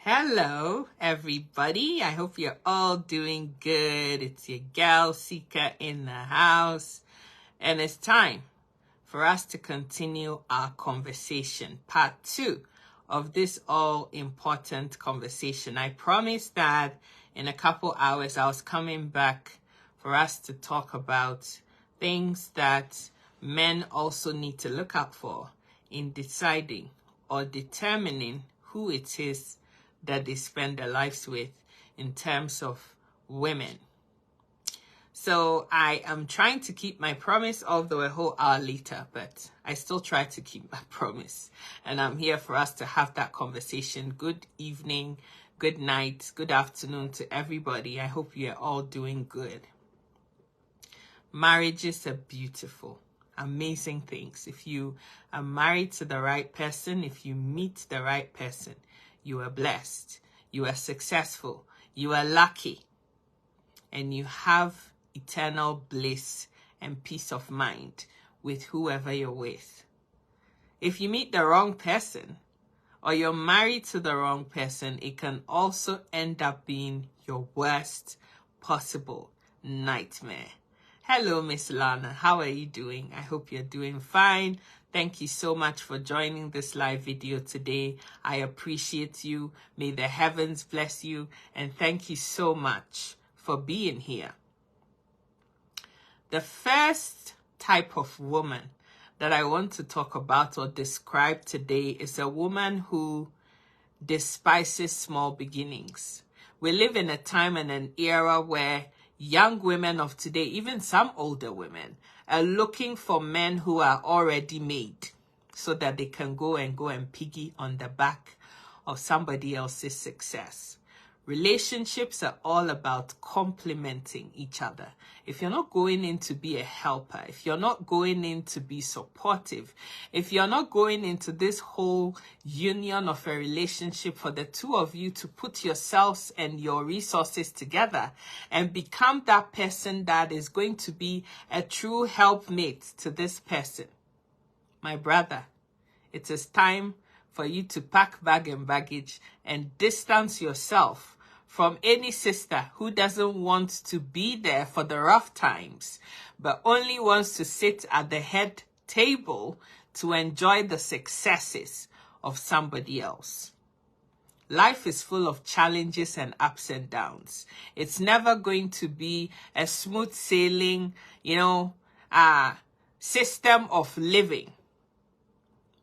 Hello, everybody. I hope you're all doing good. It's your gal Sika in the house, and it's time for us to continue our conversation, part 2 of this all-important conversation. I promised that in a couple hours I was coming back for us to talk about things that men also need to look out for in deciding or determining who it is that they spend their lives with in terms of women. So I am trying to keep my promise, although a whole hour later, but I still try to keep my promise. And I'm here for us to have that conversation. Good evening, good night, good afternoon to everybody. I hope you're all doing good. Marriages are beautiful, amazing things. If you are married to the right person, if you meet the right person, you are blessed, you are successful, you are lucky, and you have eternal bliss and peace of mind with whoever you're with. If you meet the wrong person or you're married to the wrong person, it can also end up being your worst possible nightmare. Hello, Miss Lana. How are you doing? I hope you're doing fine. Thank you so much for joining this live video today. I appreciate you. May the heavens bless you. And thank you so much for being here. The first type of woman that I want to talk about or describe today is a woman who despises small beginnings. We live in a time and an era where young women of today, even some older women, are looking for men who are already made so that they can go and piggy on the back of somebody else's success. Relationships are all about complementing each other. If you're not going in to be a helper, if you're not going in to be supportive, if you're not going into this whole union of a relationship for the two of you to put yourselves and your resources together and become that person that is going to be a true helpmate to this person, my brother, it is time for you to pack bag and baggage and distance yourself from any sister who doesn't want to be there for the rough times, but only wants to sit at the head table to enjoy the successes of somebody else. Life is full of challenges and ups and downs. It's never going to be a smooth sailing, system of living.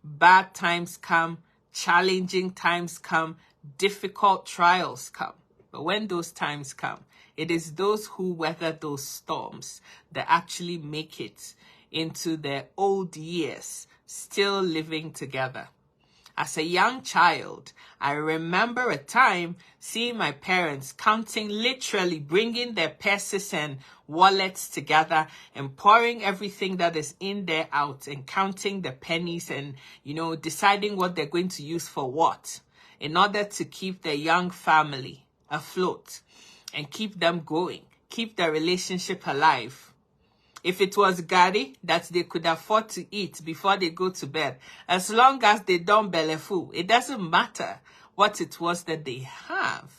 Bad times come, challenging times come, difficult trials come. But when those times come, it is those who weather those storms that actually make it into their old years, still living together. As a young child, I remember a time seeing my parents counting, literally bringing their purses and wallets together and pouring everything that is in there out and counting the pennies and, deciding what they're going to use for what in order to keep the young family afloat and keep them going, keep the relationship alive. If it was gari that they could afford to eat before they go to bed, as long as they don't bellyful, it doesn't matter what it was that they have,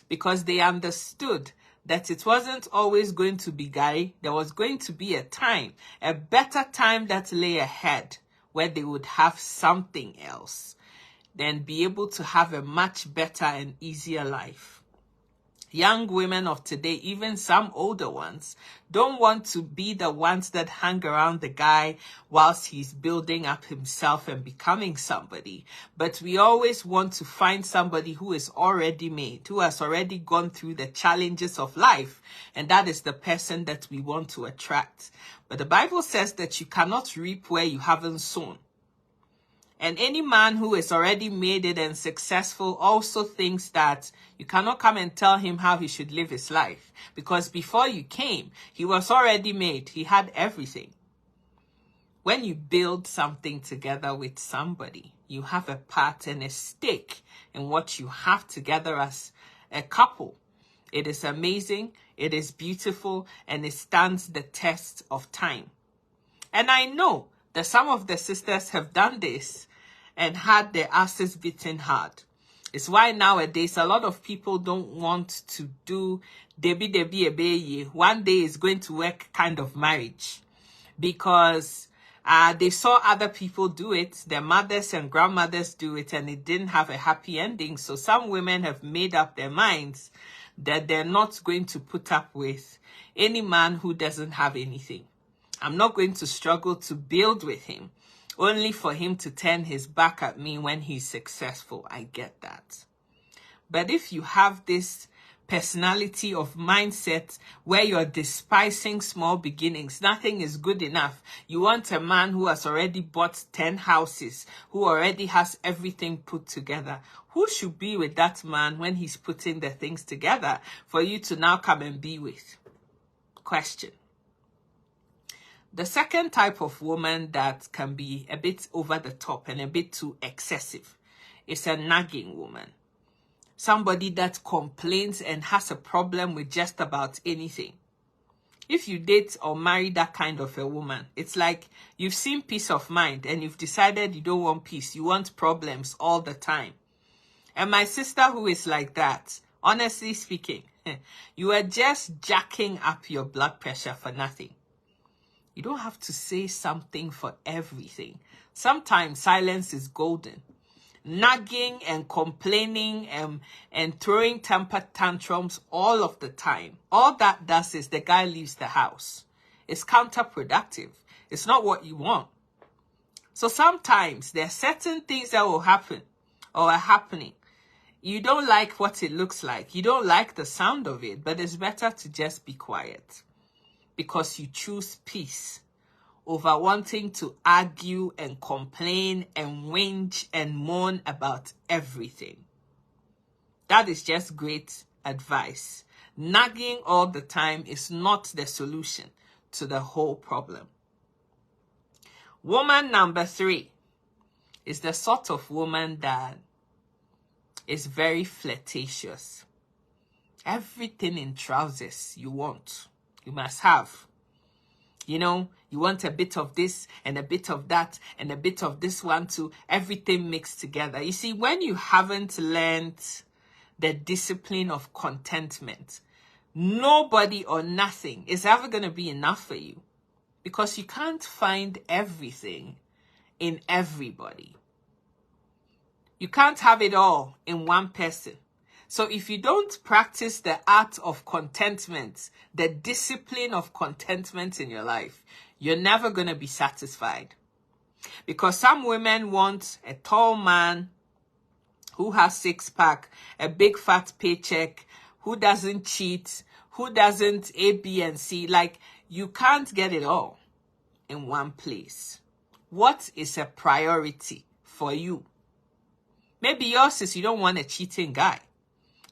because they understood that it wasn't always going to be gari. There was going to be a time, a better time that lay ahead, where they would have something else, then be able to have a much better and easier life. Young women of today, even some older ones, don't want to be the ones that hang around the guy whilst he's building up himself and becoming somebody. But we always want to find somebody who is already made, who has already gone through the challenges of life. And that is the person that we want to attract. But the Bible says that you cannot reap where you haven't sown. And any man who is already made it and successful also thinks that you cannot come and tell him how he should live his life. Because before you came, he was already made. He had everything. When you build something together with somebody, you have a part and a stake in what you have together as a couple. It is amazing, it is beautiful, and it stands the test of time. And I know that some of the sisters have done this and had their asses beaten hard. It's why nowadays a lot of people don't want to do debi ebeye. One day is going to work kind of marriage, because they saw other people do it, their mothers and grandmothers do it, and it didn't have a happy ending. So some women have made up their minds that they're not going to put up with any man who doesn't have anything. I'm not going to struggle to build with him, only for him to turn his back at me when he's successful. I get that. But if you have this personality of mindset where you're despising small beginnings, nothing is good enough. You want a man who has already bought 10 houses, who already has everything put together. Who should be with that man when he's putting the things together for you to now come and be with? Question. The second type of woman that can be a bit over the top and a bit too excessive is a nagging woman. Somebody that complains and has a problem with just about anything. If you date or marry that kind of a woman, it's like you've seen peace of mind and you've decided you don't want peace. You want problems all the time. And my sister who is like that, honestly speaking, you are just jacking up your blood pressure for nothing. You don't have to say something for everything. Sometimes silence is golden. Nagging and complaining and throwing temper tantrums all of the time. All that does is the guy leaves the house. It's counterproductive. It's not what you want. So sometimes there are certain things that will happen or are happening. You don't like what it looks like. You don't like the sound of it, but it's better to just be quiet, because you choose peace over wanting to argue and complain and whinge and moan about everything. That is just great advice. Nagging all the time is not the solution to the whole problem. Woman number 3 is the sort of woman that is very flirtatious. Everything in trousers you want, you must have. You know, you want a bit of this and a bit of that and a bit of this one too. Everything mixed together. You see, when you haven't learned the discipline of contentment, nobody or nothing is ever going to be enough for you, because you can't find everything in everybody. You can't have it all in one person. So if you don't practice the art of contentment, the discipline of contentment in your life, you're never going to be satisfied. Because some women want a tall man who has 6-pack, a big fat paycheck, who doesn't cheat, who doesn't A, B, and C. Like, you can't get it all in one place. What is a priority for you? Maybe yours is you don't want a cheating guy.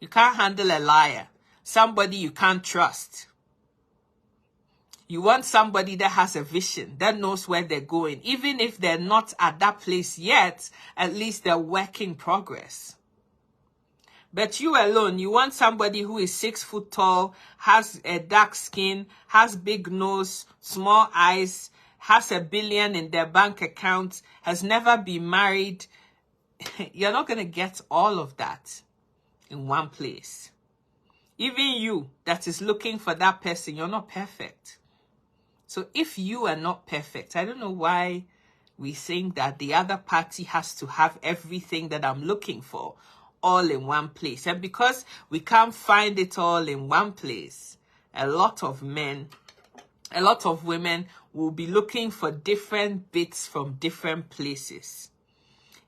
You can't handle a liar, somebody you can't trust. You want somebody that has a vision, that knows where they're going. Even if they're not at that place yet, at least they're work in progress. But you alone, you want somebody who is 6 foot tall, has a dark skin, has big nose, small eyes, has $1 billion in their bank account, has never been married. You're not going to get all of that in one place. Even you that is looking for that person, you're not perfect. So if you are not perfect, I don't know why we think that the other party has to have everything that I'm looking for all in one place. And because we can't find it all in one place, a lot of men, a lot of women will be looking for different bits from different places.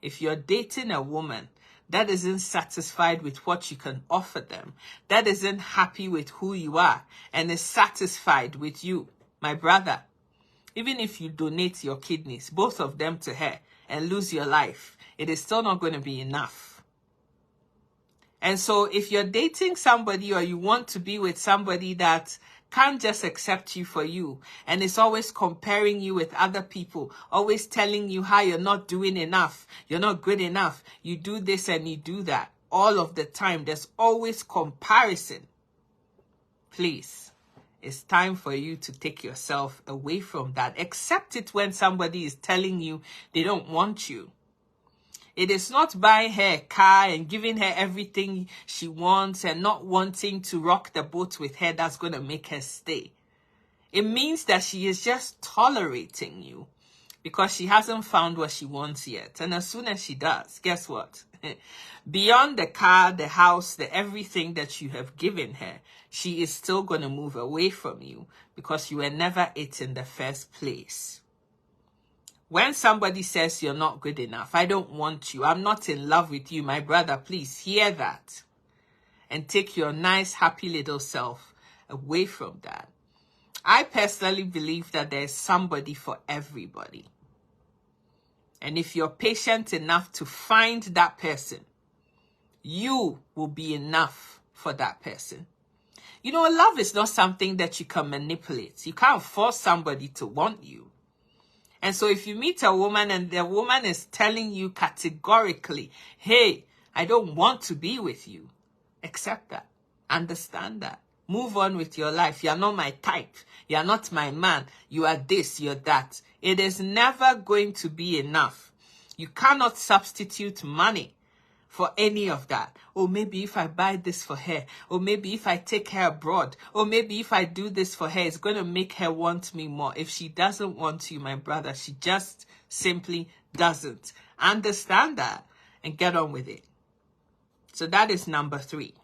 If you're dating a woman that isn't satisfied with what you can offer them, that isn't happy with who you are, and is satisfied with you, my brother, even if you donate your kidneys, both of them to her, and lose your life, it is still not going to be enough. And so if you're dating somebody, or you want to be with somebody that can't just accept you for you, and is always comparing you with other people, always telling you how you're not doing enough, you're not good enough, you do this and you do that, all of the time, there's always comparison. Please, it's time for you to take yourself away from that. Accept it when somebody is telling you they don't want you. It is not buying her a car and giving her everything she wants and not wanting to rock the boat with her that's going to make her stay. It means that she is just tolerating you because she hasn't found what she wants yet. And as soon as she does, guess what? Beyond the car, the house, the everything that you have given her, she is still going to move away from you because you were never it in the first place. When somebody says you're not good enough, I don't want you, I'm not in love with you, my brother, please hear that and take your nice, happy little self away from that. I personally believe that there's somebody for everybody. And if you're patient enough to find that person, you will be enough for that person. You know, love is not something that you can manipulate. You can't force somebody to want you. And so if you meet a woman and the woman is telling you categorically, hey, I don't want to be with you, accept that. Understand that. Move on with your life. You're not my type. You're not my man. You are this, you're that. It is never going to be enough. You cannot substitute money for any of that. Or maybe if I buy this for her, or maybe if I take her abroad, or maybe if I do this for her, it's going to make her want me more. If she doesn't want you, my brother, she just simply doesn't. Understand that and get on with it. So that is number 3.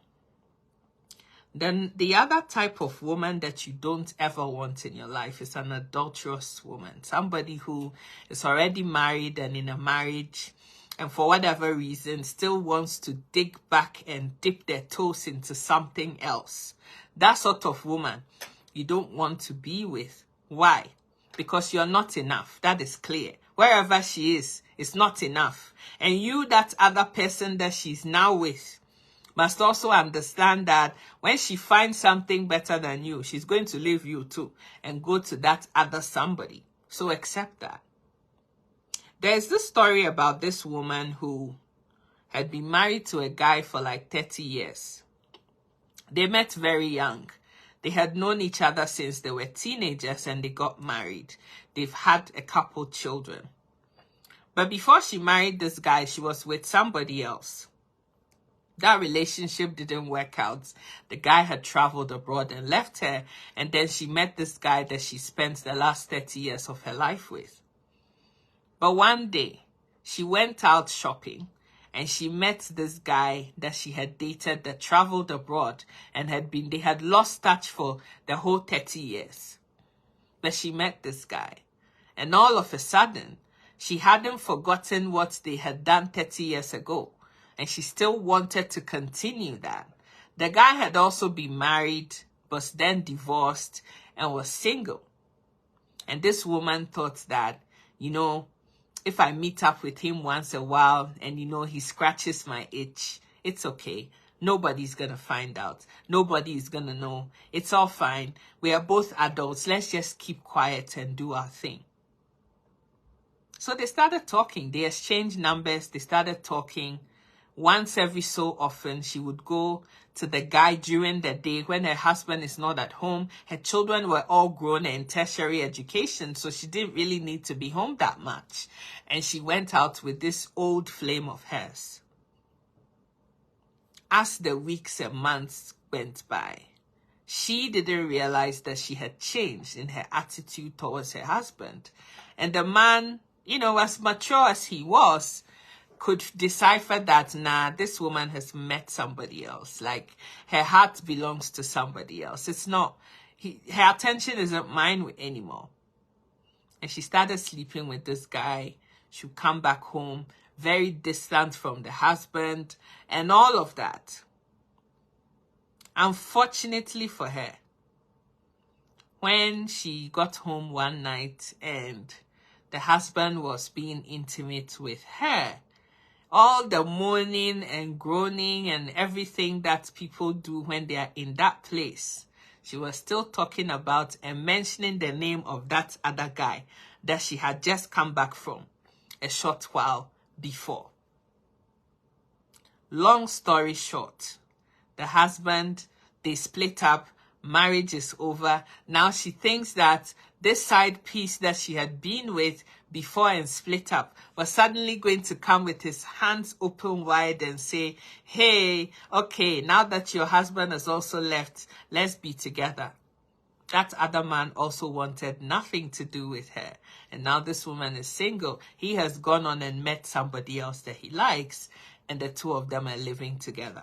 Then the other type of woman that you don't ever want in your life is an adulterous woman. Somebody who is already married and in a marriage and for whatever reason still wants to dig back and dip their toes into something else. That sort of woman you don't want to be with. Why? Because you're not enough. That is clear. Wherever she is, it's not enough. And you, that other person that she's now with, must also understand that when she finds something better than you, she's going to leave you too and go to that other somebody. So accept that. There's this story about this woman who had been married to a guy for like 30 years. They met very young. They had known each other since they were teenagers and they got married. They've had a couple children. But before she married this guy, she was with somebody else. That relationship didn't work out. The guy had traveled abroad and left her, and then she met this guy that she spent the last 30 years of her life with. But one day, she went out shopping, and she met this guy that she had dated that traveled abroad and they had lost touch for the whole 30 years. But she met this guy, and all of a sudden, she hadn't forgotten what they had done 30 years ago. And she still wanted to continue that. The guy had also been married, but then divorced and was single. And this woman thought that, you know, if I meet up with him once a while and, you know, he scratches my itch, it's okay. Nobody's going to find out. Nobody is going to know. It's all fine. We are both adults. Let's just keep quiet and do our thing. So they started talking. They exchanged numbers. They started talking. Once every so often, she would go to the guy during the day when her husband is not at home. Her children were all grown and in tertiary education, so she didn't really need to be home that much. And she went out with this old flame of hers. As the weeks and months went by, she didn't realize that she had changed in her attitude towards her husband. And the man, you know, as mature as he was, could decipher that, nah, this woman has met somebody else. Like, her heart belongs to somebody else. It's not, her attention isn't mine anymore. And she started sleeping with this guy. She would come back home, very distant from the husband, and all of that. Unfortunately for her, when she got home one night and the husband was being intimate with her, all the moaning and groaning and everything that people do when they are in that place, she was still talking about and mentioning the name of that other guy that she had just come back from a short while before. Long story short, the husband, they split up, marriage is over. Now she thinks that this side piece that she had been with before and split up was suddenly going to come with his hands open wide and say, hey, okay, now that your husband has also left, let's be together. That other man also wanted nothing to do with her. And now this woman is single. He has gone on and met somebody else that he likes, and the two of them are living together.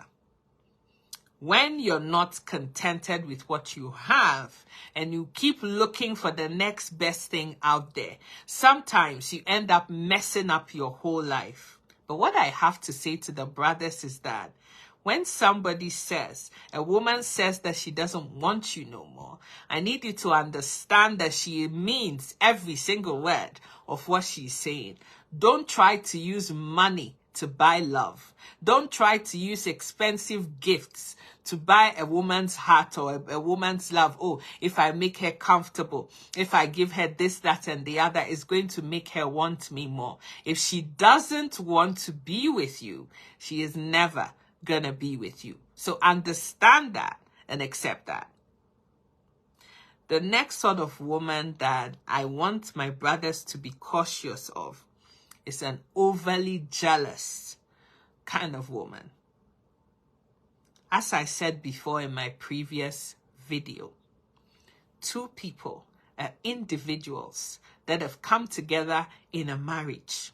When you're not contented with what you have and you keep looking for the next best thing out there, sometimes you end up messing up your whole life. But what I have to say to the brothers is that when somebody says, a woman says that she doesn't want you no more, I need you to understand that she means every single word of what she's saying. Don't try to use money to buy love. Don't try to use expensive gifts to buy a woman's heart or a woman's love. Oh, if I make her comfortable, if I give her this, that, and the other, it's going to make her want me more. If she doesn't want to be with you, she is never gonna be with you. So understand that and accept that. The next sort of woman that I want my brothers to be cautious of is an overly jealous kind of woman. As I said before in my previous video, two people are individuals that have come together in a marriage.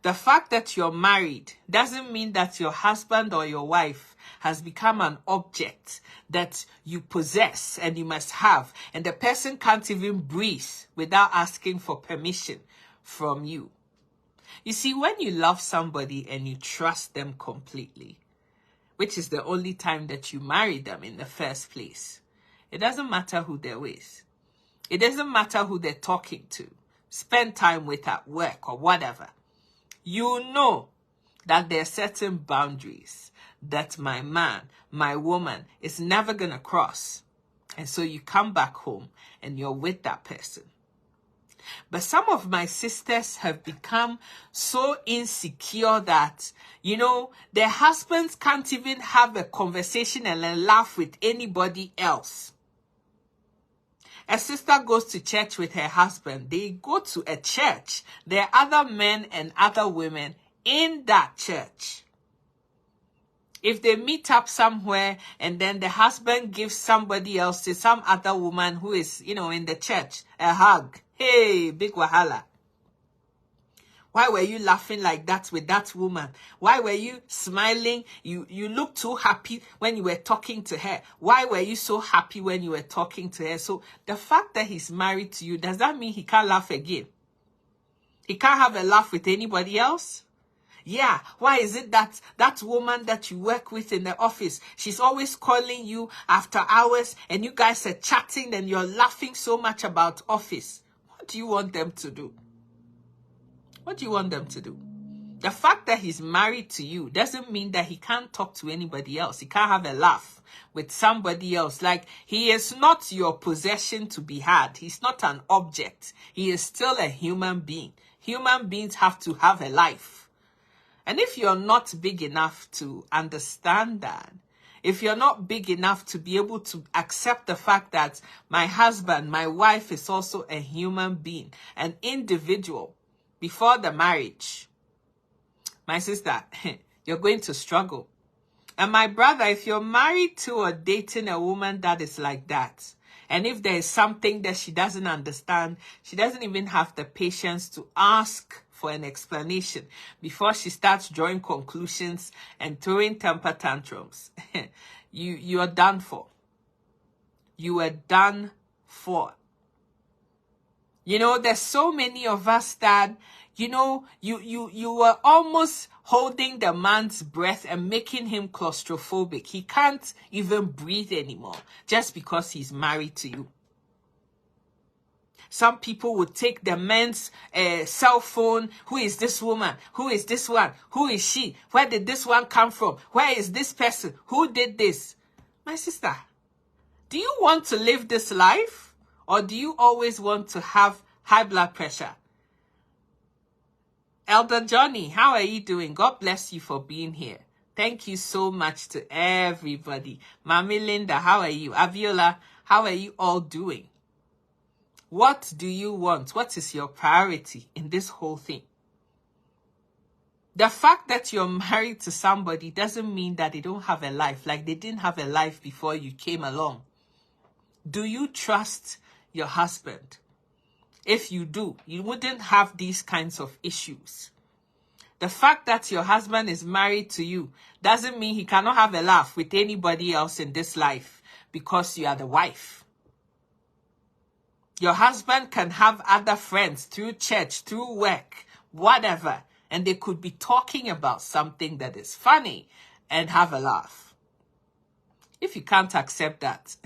The fact that you're married doesn't mean that your husband or your wife has become an object that you possess and you must have, and the person can't even breathe without asking for permission from you. You see, when you love somebody and you trust them completely, which is the only time that you marry them in the first place, it doesn't matter who they're with. It doesn't matter who they're talking to, spend time with at work or whatever. You know that there are certain boundaries that my man, my woman is never going to cross. And so you come back home and you're with that person. But some of my sisters have become so insecure that, you know, their husbands can't even have a conversation and a laugh with anybody else. A sister goes to church with her husband. They go to a church. There are other men and other women in that church. If they meet up somewhere and then the husband gives somebody else, to some other woman who is, you know, in the church, a hug. Hey, big wahala. Why were you laughing like that with that woman? Why were you smiling? You looked too happy when you were talking to her. Why were you so happy when you were talking to her? So the fact that he's married to you, does that mean he can't laugh again? He can't have a laugh with anybody else? Yeah, why is it that that woman that you work with in the office, she's always calling you after hours and you guys are chatting and you're laughing so much about office? What do you want them to do? What do you want them to do? The fact that he's married to you doesn't mean that he can't talk to anybody else. He can't have a laugh with somebody else. Like, he is not your possession to be had. He's not an object. He is still a human being. Human beings have to have a life. And if you're not big enough to understand that, if you're not big enough to be able to accept the fact that my husband, my wife is also a human being, an individual, before the marriage, my sister, you're going to struggle. And my brother, if you're married to or dating a woman that is like that, and if there is something that she doesn't understand, she doesn't even have the patience to ask for an explanation before she starts drawing conclusions and throwing temper tantrums, you are done for. You are done for. You know, there's so many of us that, you know, you were almost holding the man's breath and making him claustrophobic. He can't even breathe anymore just because he's married to you. Some people would take the man's cell phone. Who is this woman? Who is this one? Who is she? Where did this one come from? Where is this person? Who did this? My sister, do you want to live this life? Or do you always want to have high blood pressure? Elder Johnny, how are you doing? God bless you for being here. Thank you so much to everybody. Mami Linda, how are you? Aviola, how are you all doing? What do you want? What is your priority in this whole thing? The fact that you're married to somebody doesn't mean that they don't have a life, like they didn't have a life before you came along. Do you trust your husband? If you do, you wouldn't have these kinds of issues. The fact that your husband is married to you doesn't mean he cannot have a laugh with anybody else in this life because you are the wife. Your husband can have other friends through church, through work, whatever, and they could be talking about something that is funny and have a laugh. If you can't accept that,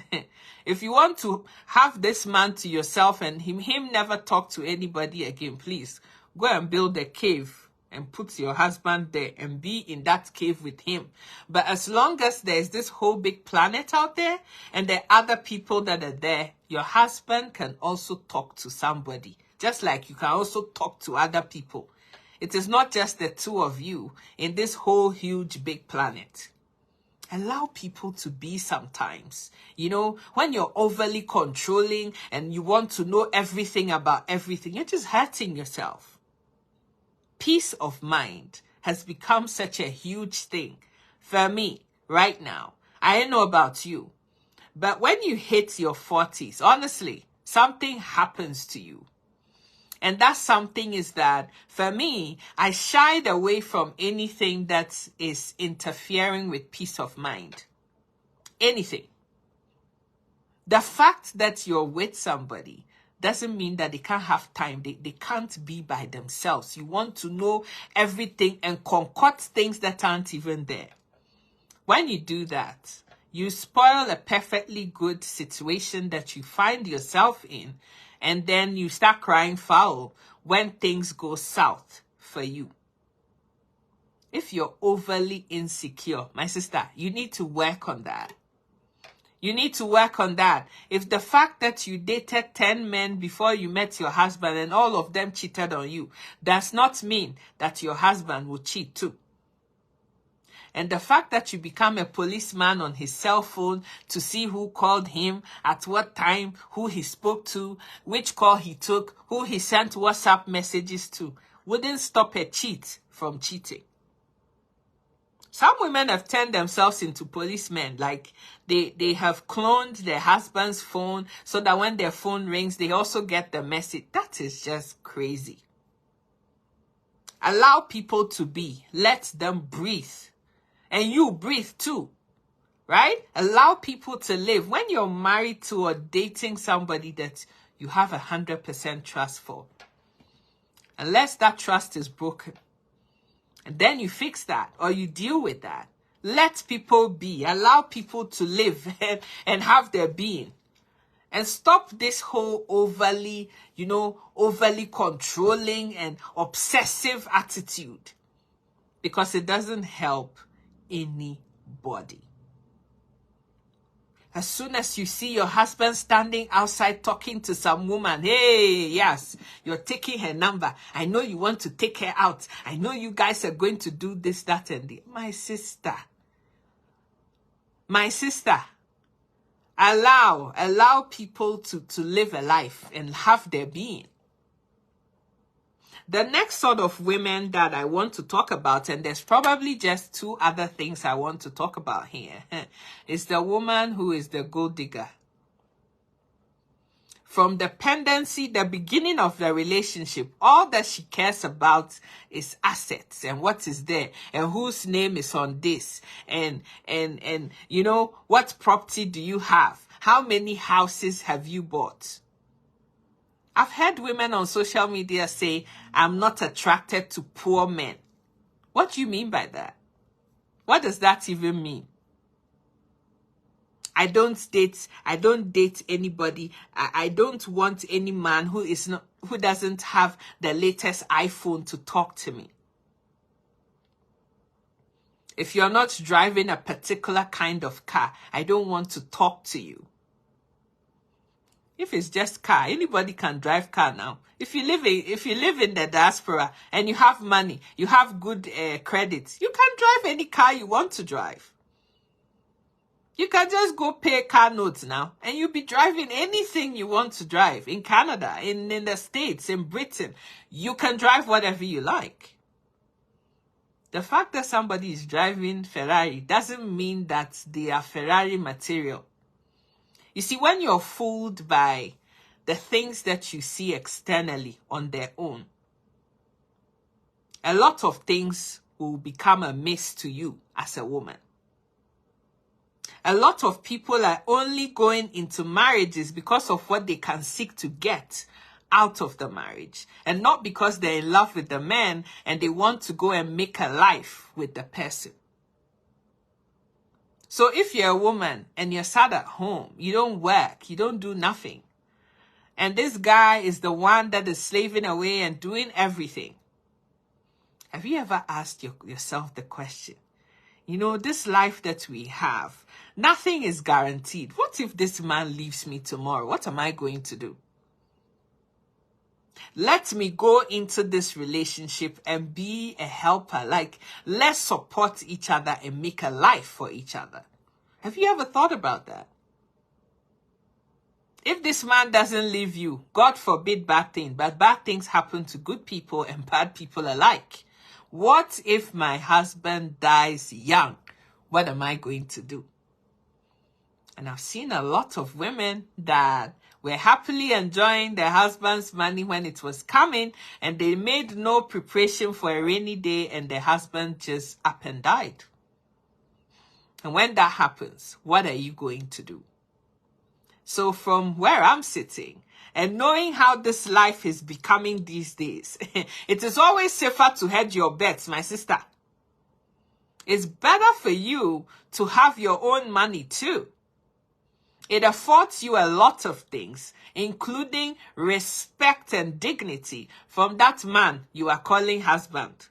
if you want to have this man to yourself and him never talk to anybody again, please go and build a cave and put your husband there and be in that cave with him. But as long as there's this whole big planet out there and there are other people that are there, your husband can also talk to somebody, just like you can also talk to other people. It is not just the two of you in this whole huge big planet. Allow people to be sometimes. You know, when you're overly controlling and you want to know everything about everything, you're just hurting yourself. Peace of mind has become such a huge thing for me right now. I don't know about you, but when you hit your 40s, honestly, something happens to you. And that something is that, for me, I shied away from anything that is interfering with peace of mind. Anything. The fact that you're with somebody doesn't mean that they can't have time. They can't be by themselves. You want to know everything and concoct things that aren't even there. When you do that, you spoil a perfectly good situation that you find yourself in, and then you start crying foul when things go south for you. If you're overly insecure, my sister, you need to work on that. You need to work on that. If the fact that you dated 10 men before you met your husband and all of them cheated on you does not mean that your husband will cheat too. And the fact that you become a policeman on his cell phone to see who called him, at what time, who he spoke to, which call he took, who he sent WhatsApp messages to, wouldn't stop a cheat from cheating. Some women have turned themselves into policemen, like they have cloned their husband's phone so that when their phone rings, they also get the message. That is just crazy. Allow people to be. Let them breathe. And you breathe too, right? Allow people to live. When you're married to or dating somebody that you have 100% trust for, unless that trust is broken, and then you fix that or you deal with that. Let people be. Allow people to live and have their being. And stop this whole overly controlling and obsessive attitude. Because it doesn't help anybody. As soon as you see your husband standing outside talking to some woman, hey, yes, you're taking her number. I know you want to take her out. I know you guys are going to do this, that, and the. My sister, allow people to live a life and have their being. The next sort of women that I want to talk about, and there's probably just two other things I want to talk about here, is the woman who is the gold digger. From the pendency, the beginning of the relationship, all that she cares about is assets and what is there and whose name is on this and you know, what property do you have? How many houses have you bought? I've heard women on social media say, I'm not attracted to poor men. What do you mean by that? What does that even mean? I don't date anybody. I don't want any man who doesn't have the latest iPhone to talk to me. If you're not driving a particular kind of car, I don't want to talk to you. If it's just car, anybody can drive car now. If you live in the diaspora and you have money, you have good credit, you can drive any car you want to drive. You can just go pay car notes now and you'll be driving anything you want to drive. In Canada, in the States, in Britain, you can drive whatever you like. The fact that somebody is driving Ferrari doesn't mean that they are Ferrari material. You see, when you're fooled by the things that you see externally on their own, a lot of things will become a miss to you as a woman. A lot of people are only going into marriages because of what they can seek to get out of the marriage, and not because they're in love with the man and they want to go and make a life with the person. So if you're a woman and you're sat at home, you don't work, you don't do nothing, and this guy is the one that is slaving away and doing everything, have you ever asked yourself the question, you know, this life that we have, nothing is guaranteed. What if this man leaves me tomorrow? What am I going to do? Let me go into this relationship and be a helper. Like, let's support each other and make a life for each other. Have you ever thought about that? If this man doesn't leave you, God forbid bad things, but bad things happen to good people and bad people alike. What if my husband dies young? What am I going to do? And I've seen a lot of women that were happily enjoying their husband's money when it was coming, and they made no preparation for a rainy day, and their husband just up and died. And when that happens, what are you going to do? So from where I'm sitting, and knowing how this life is becoming these days, it is always safer to hedge your bets, my sister. It's better for you to have your own money too. It affords you a lot of things, including respect and dignity from that man you are calling husband.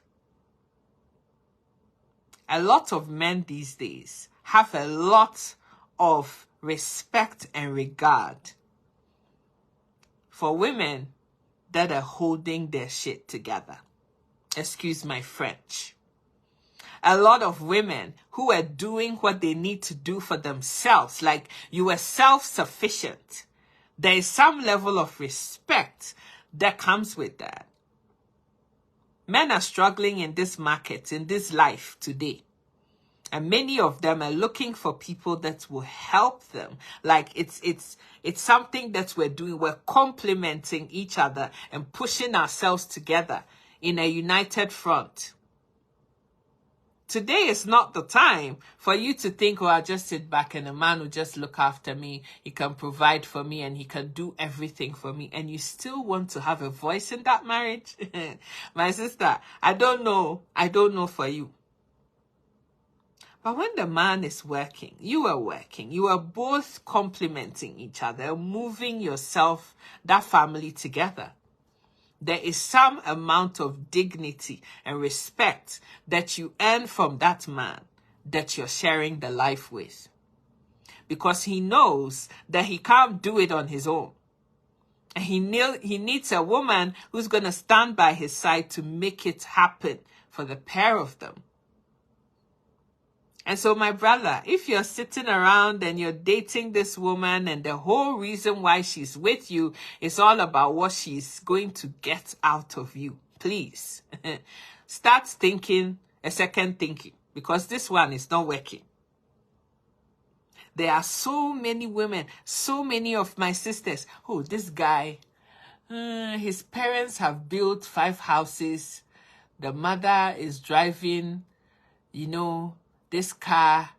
A lot of men these days have a lot of respect and regard for women that are holding their shit together. Excuse my French. A lot of women who are doing what they need to do for themselves, like you are self-sufficient. There is some level of respect that comes with that. Men are struggling in this market, in this life today. And many of them are looking for people that will help them. Like it's something that we're doing. We're complementing each other and pushing ourselves together in a united front. Today is not the time for you to think, oh, I'll just sit back and a man will just look after me. He can provide for me and he can do everything for me. And you still want to have a voice in that marriage? My sister, I don't know for you. But when the man is working, you are working, you are both complementing each other, moving yourself, that family together. There is some amount of dignity and respect that you earn from that man that you're sharing the life with. Because he knows that he can't do it on his own. And he needs a woman who's going to stand by his side to make it happen for the pair of them. And so, my brother, if you're sitting around and you're dating this woman and the whole reason why she's with you is all about what she's going to get out of you, please start thinking a second thinking, because this one is not working. There are so many women, so many of my sisters. Oh, this guy, his parents have built 5 houses. The mother is driving, this car.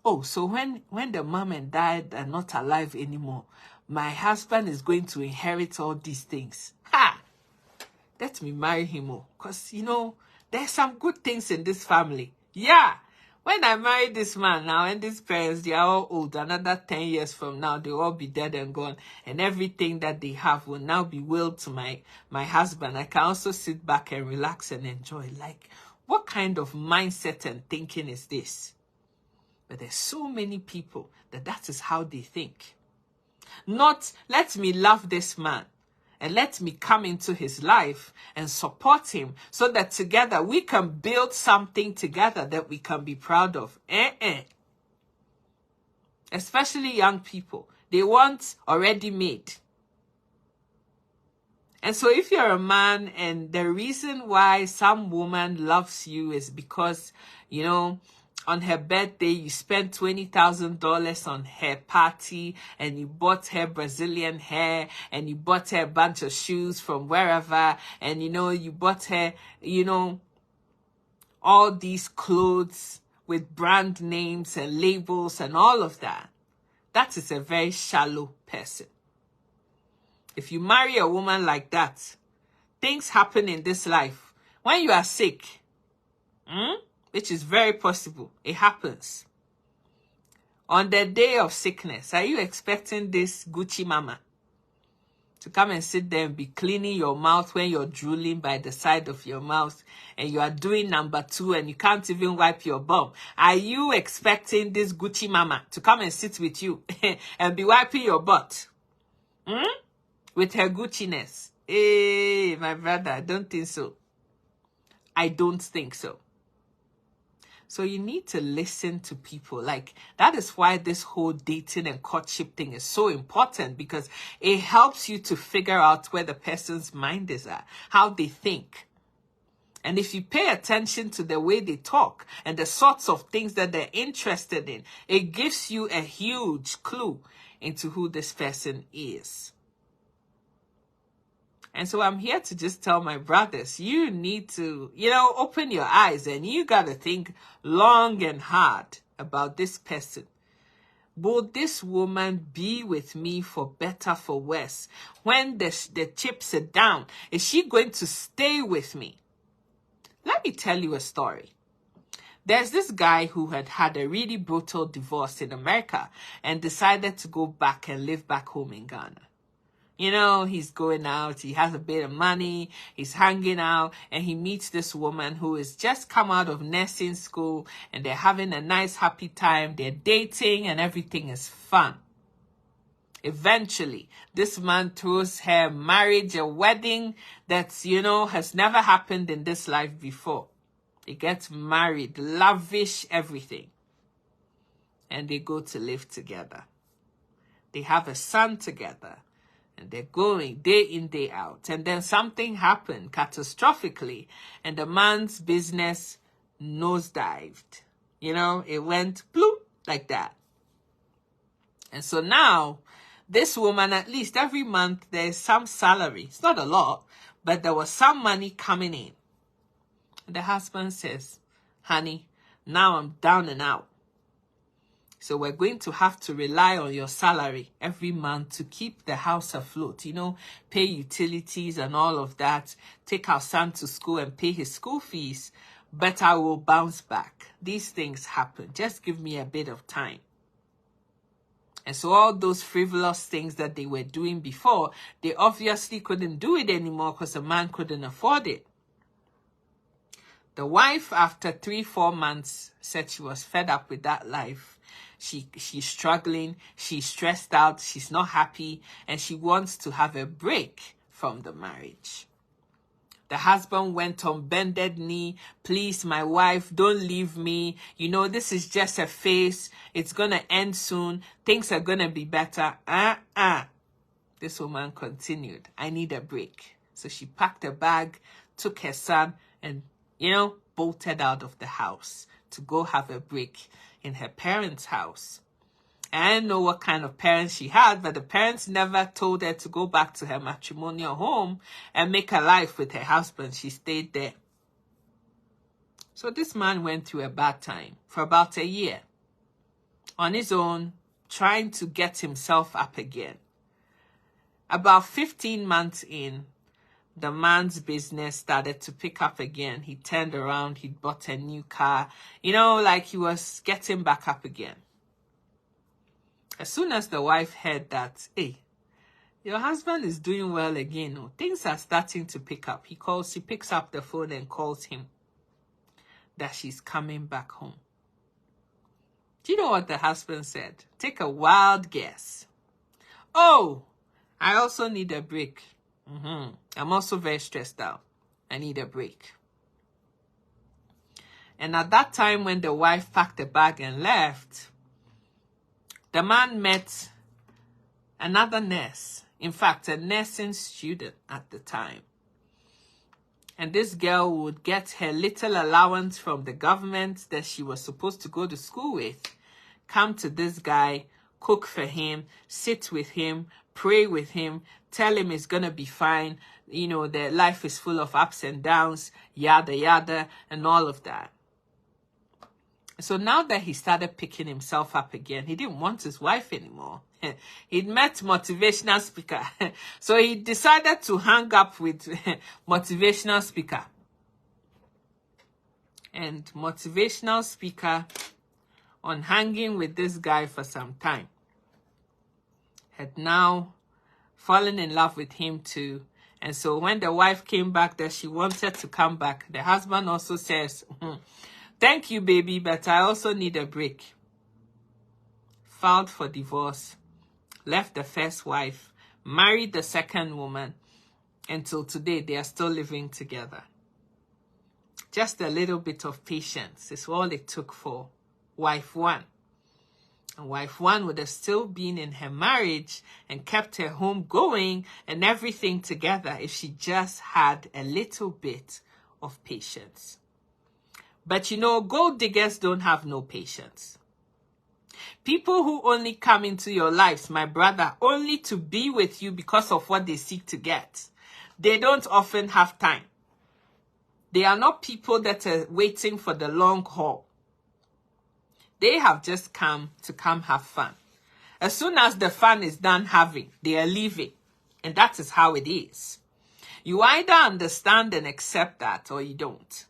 Oh, so when the mom and dad are not alive anymore, my husband is going to inherit all these things. Ha! Let me marry him, because, there's some good things in this family. Yeah. When I marry this man now, and these parents, they are all old, another 10 years from now, they'll all be dead and gone, and everything that they have will now be willed to my husband. I can also sit back and relax and enjoy. Like, what kind of mindset and thinking is this? But there's so many people that is how they think. Not, let me love this man and let me come into his life and support him so that together we can build something together that we can be proud of. Especially young people. They want already made. And so if you're a man and the reason why some woman loves you is because, you know, on her birthday, you spent $20,000 on her party and you bought her Brazilian hair and you bought her a bunch of shoes from wherever and, you know, you bought her, you know, all these clothes with brand names and labels and all of that. That is a very shallow person. If you marry a woman like that, things happen in this life. When you are sick, which is very possible, it happens. On the day of sickness, are you expecting this Gucci mama to come and sit there and be cleaning your mouth when you're drooling by the side of your mouth and you are doing number 2 and you can't even wipe your bum? Are you expecting this Gucci mama to come and sit with you and be wiping your butt? With her Gucci-ness? Hey, my brother, I don't think so. I don't think so. So you need to listen to people. Like, that is why this whole dating and courtship thing is so important, because it helps you to figure out where the person's mind is at, how they think. And if you pay attention to the way they talk and the sorts of things that they're interested in, it gives you a huge clue into who this person is. And so I'm here to just tell my brothers, you need to, you know, open your eyes and you got to think long and hard about this person. Will this woman be with me for better, for worse? When the chips are down, is she going to stay with me? Let me tell you a story. There's this guy who had a really brutal divorce in America and decided to go back and live back home in Ghana. You know, he's going out, he has a bit of money, he's hanging out, and he meets this woman who has just come out of nursing school, and they're having a nice, happy time. They're dating, and everything is fun. Eventually, this man throws her marriage, a wedding that's, you know, has never happened in this life before. They get married, lavish everything, and they go to live together. They have a son together. And they're going day in, day out. And then something happened catastrophically. And the man's business nosedived. You know, it went bloop like that. And so now, this woman, at least every month, there's some salary. It's not a lot, but there was some money coming in. And the husband says, honey, now I'm down and out. So we're going to have to rely on your salary every month to keep the house afloat, you know, pay utilities and all of that, take our son to school and pay his school fees, but I will bounce back. These things happen. Just give me a bit of time. And so all those frivolous things that they were doing before, they obviously couldn't do it anymore because the man couldn't afford it. The wife, after 3-4 months, said she was fed up with that life. She's struggling, she's stressed out, she's not happy, and she wants to have a break from the marriage. The husband went on bended knee, please, my wife, don't leave me. You know, this is just a phase. It's going to end soon. Things are going to be better. This woman continued, I need a break. So she packed a bag, took her son, and, you know, bolted out of the house to go have a break in her parents' house. I don't know what kind of parents she had, but the parents never told her to go back to her matrimonial home and make a life with her husband. She stayed there. So this man went through a bad time for about a year on his own, trying to get himself up again. About 15 months in, the man's business started to pick up again. He turned around, he bought a new car. You know, like he was getting back up again. As soon as the wife heard that, hey, your husband is doing well again. Oh, things are starting to pick up. She picks up the phone and calls him that she's coming back home. Do you know what the husband said? Take a wild guess. Oh, I also need a break. I'm also very stressed out. I need a break. And at that time, when the wife packed the bag and left, the man met another nurse. In fact, a nursing student at the time. And this girl would get her little allowance from the government that she was supposed to go to school with, come to this guy, cook for him, sit with him, pray with him, tell him it's going to be fine. You know, their life is full of ups and downs, yada, yada, and all of that. So now that he started picking himself up again, he didn't want his wife anymore. He'd met motivational speaker. So he decided to hang up with motivational speaker. And motivational speaker, on hanging with this guy for some time, had now fallen in love with him too. And so when the wife came back that she wanted to come back, the husband also says, thank you, baby, but I also need a break. Filed for divorce, left the first wife, married the second woman. Until today, they are still living together. Just a little bit of patience is all it took for wife one. And wife one would have still been in her marriage and kept her home going and everything together if she just had a little bit of patience. But you know, gold diggers don't have no patience. People who only come into your lives, my brother, only to be with you because of what they seek to get, they don't often have time. They are not people that are waiting for the long haul. They have just come to have fun. As soon as the fun is done having, they are leaving. And that is how it is. You either understand and accept that or you don't.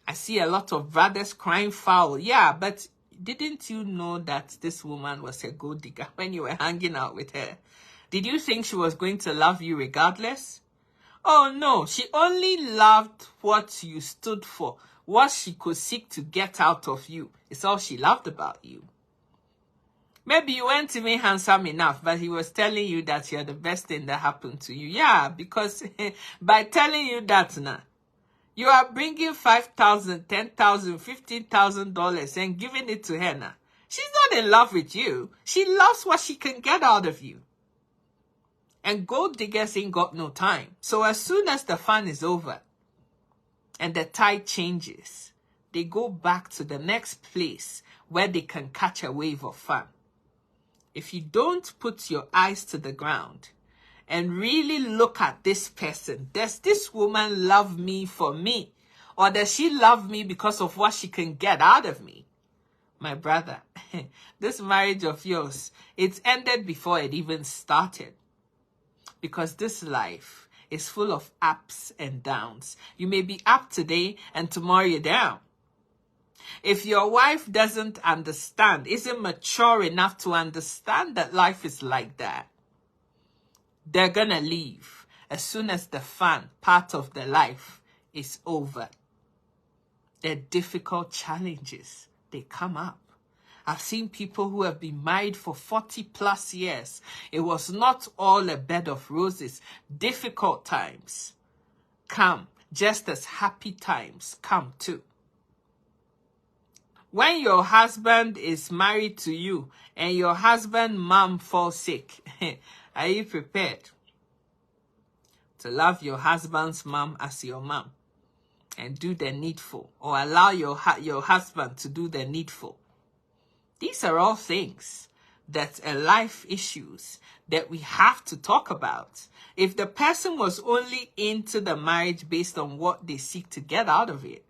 I see a lot of brothers crying foul. Yeah, but didn't you know that this woman was a gold digger when you were hanging out with her? Did you think she was going to love you regardless? Oh no, she only loved what you stood for, what she could seek to get out of you. It's all she loved about you. Maybe you weren't even handsome enough, but he was telling you that you're the best thing that happened to you. Yeah, because by telling you that now, you are bringing $5,000, $10,000, $15,000 and giving it to her now. She's not in love with you. She loves what she can get out of you. And gold diggers ain't got no time. So as soon as the fun is over and the tide changes, they go back to the next place where they can catch a wave of fun. If you don't put your eyes to the ground and really look at this person, does this woman love me for me? Or does she love me because of what she can get out of me? My brother, this marriage of yours, it's ended before it even started. Because this life is full of ups and downs. You may be up today and tomorrow you're down. If your wife doesn't understand, isn't mature enough to understand that life is like that, they're gonna leave as soon as the fun part of the life is over. The difficult challenges, they come up. I've seen people who have been married for 40 plus years. It was not all a bed of roses. Difficult times come, just as happy times come too. When your husband is married to you and your husband's mom falls sick, are you prepared to love your husband's mom as your mom and do the needful, or allow your husband to do the needful? These are all things that are life issues that we have to talk about. If the person was only into the marriage based on what they seek to get out of it,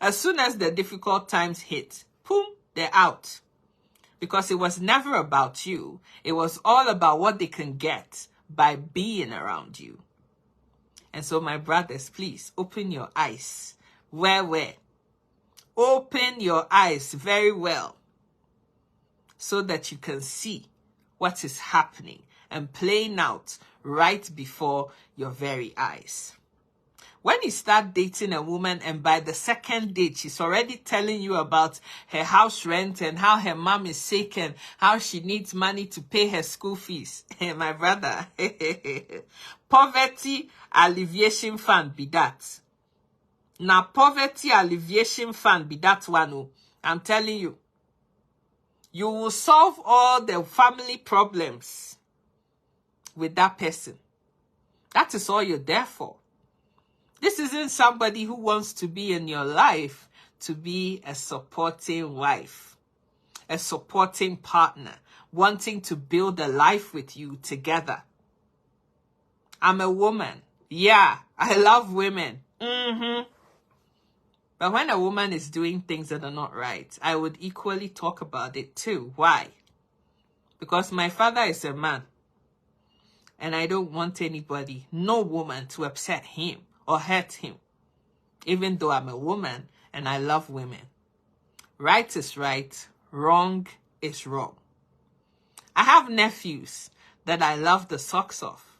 as soon as the difficult times hit, boom, they're out. Because it was never about you. It was all about what they can get by being around you. And so, my brothers, please open your eyes. Where? Open your eyes very well, so that you can see what is happening and playing out right before your very eyes. When you start dating a woman and by the second date, she's already telling you about her house rent and how her mom is sick and how she needs money to pay her school fees. My brother, poverty alleviation fund be that. Now, poverty alleviation fund be that one. Oh, I'm telling you. You will solve all the family problems with that person. That is all you're there for. This isn't somebody who wants to be in your life to be a supporting wife, a supporting partner, wanting to build a life with you together. I'm a woman. Yeah, I love women. But when a woman is doing things that are not right, I would equally talk about it too. Why? Because my father is a man. And I don't want anybody, no woman, to upset him or hurt him. Even though I'm a woman and I love women. Right is right, wrong is wrong. I have nephews that I love the socks off.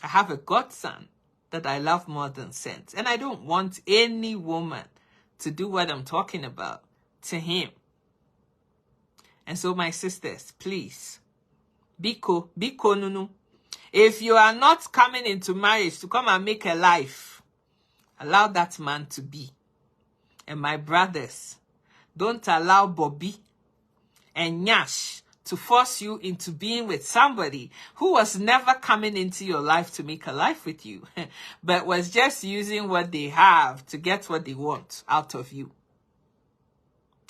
I have a godson that I love more than sense. And I don't want any woman to do what I'm talking about to him. And so my sisters, please, Biko Nunu, if you are not coming into marriage to come and make a life, allow that man to be. And my brothers, don't allow Bobby and Nyash to force you into being with somebody who was never coming into your life to make a life with you, but was just using what they have to get what they want out of you.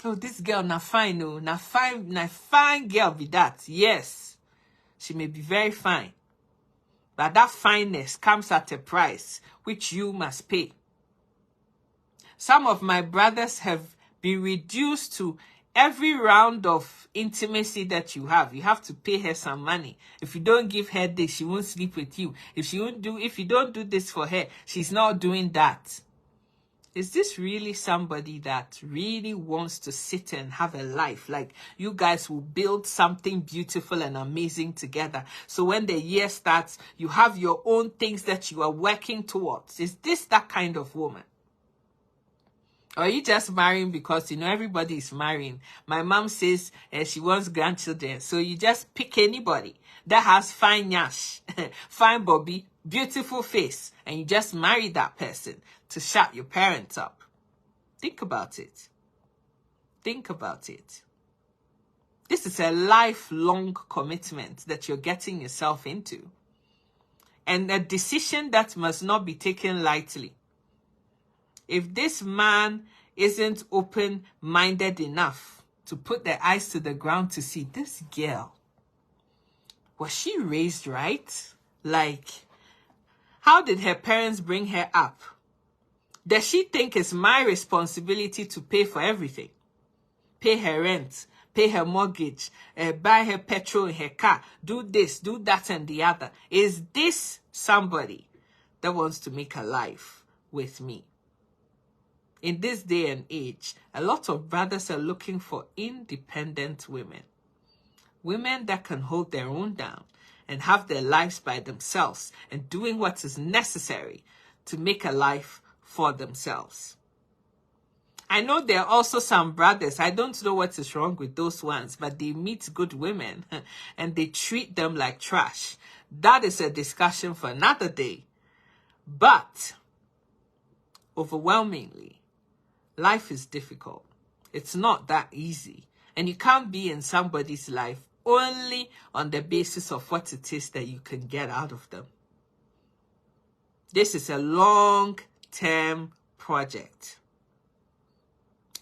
Oh, this girl, na fine, no, na fine girl be that. Yes, she may be very fine, but that fineness comes at a price which you must pay. Some of my brothers have been reduced to every round of intimacy that you have to pay her some money. If you don't give her this, she won't sleep with you. If you don't do this for her, she's not doing that. Is this really somebody that really wants to sit and have a life? Like, you guys will build something beautiful and amazing together. So when the year starts, you have your own things that you are working towards. Is this that kind of woman? Or are you just marrying because, everybody is marrying? My mom says she wants grandchildren. So you just pick anybody that has fine nyash, fine bobby, beautiful face, and you just marry that person to shut your parents up. Think about it. Think about it. This is a lifelong commitment that you're getting yourself into. And a decision that must not be taken lightly. If this man isn't open-minded enough to put their eyes to the ground to see this girl, was she raised right? Like, how did her parents bring her up? Does she think it's my responsibility to pay for everything? Pay her rent, pay her mortgage, buy her petrol in her car, do this, do that, and the other. Is this somebody that wants to make a life with me? In this day and age, a lot of brothers are looking for independent women. Women that can hold their own down and have their lives by themselves and doing what is necessary to make a life for themselves. I know there are also some brothers, I don't know what is wrong with those ones, but they meet good women and they treat them like trash. That is a discussion for another day. But overwhelmingly, life is difficult. It's not that easy. And you can't be in somebody's life only on the basis of what it is that you can get out of them. This is a long-term project.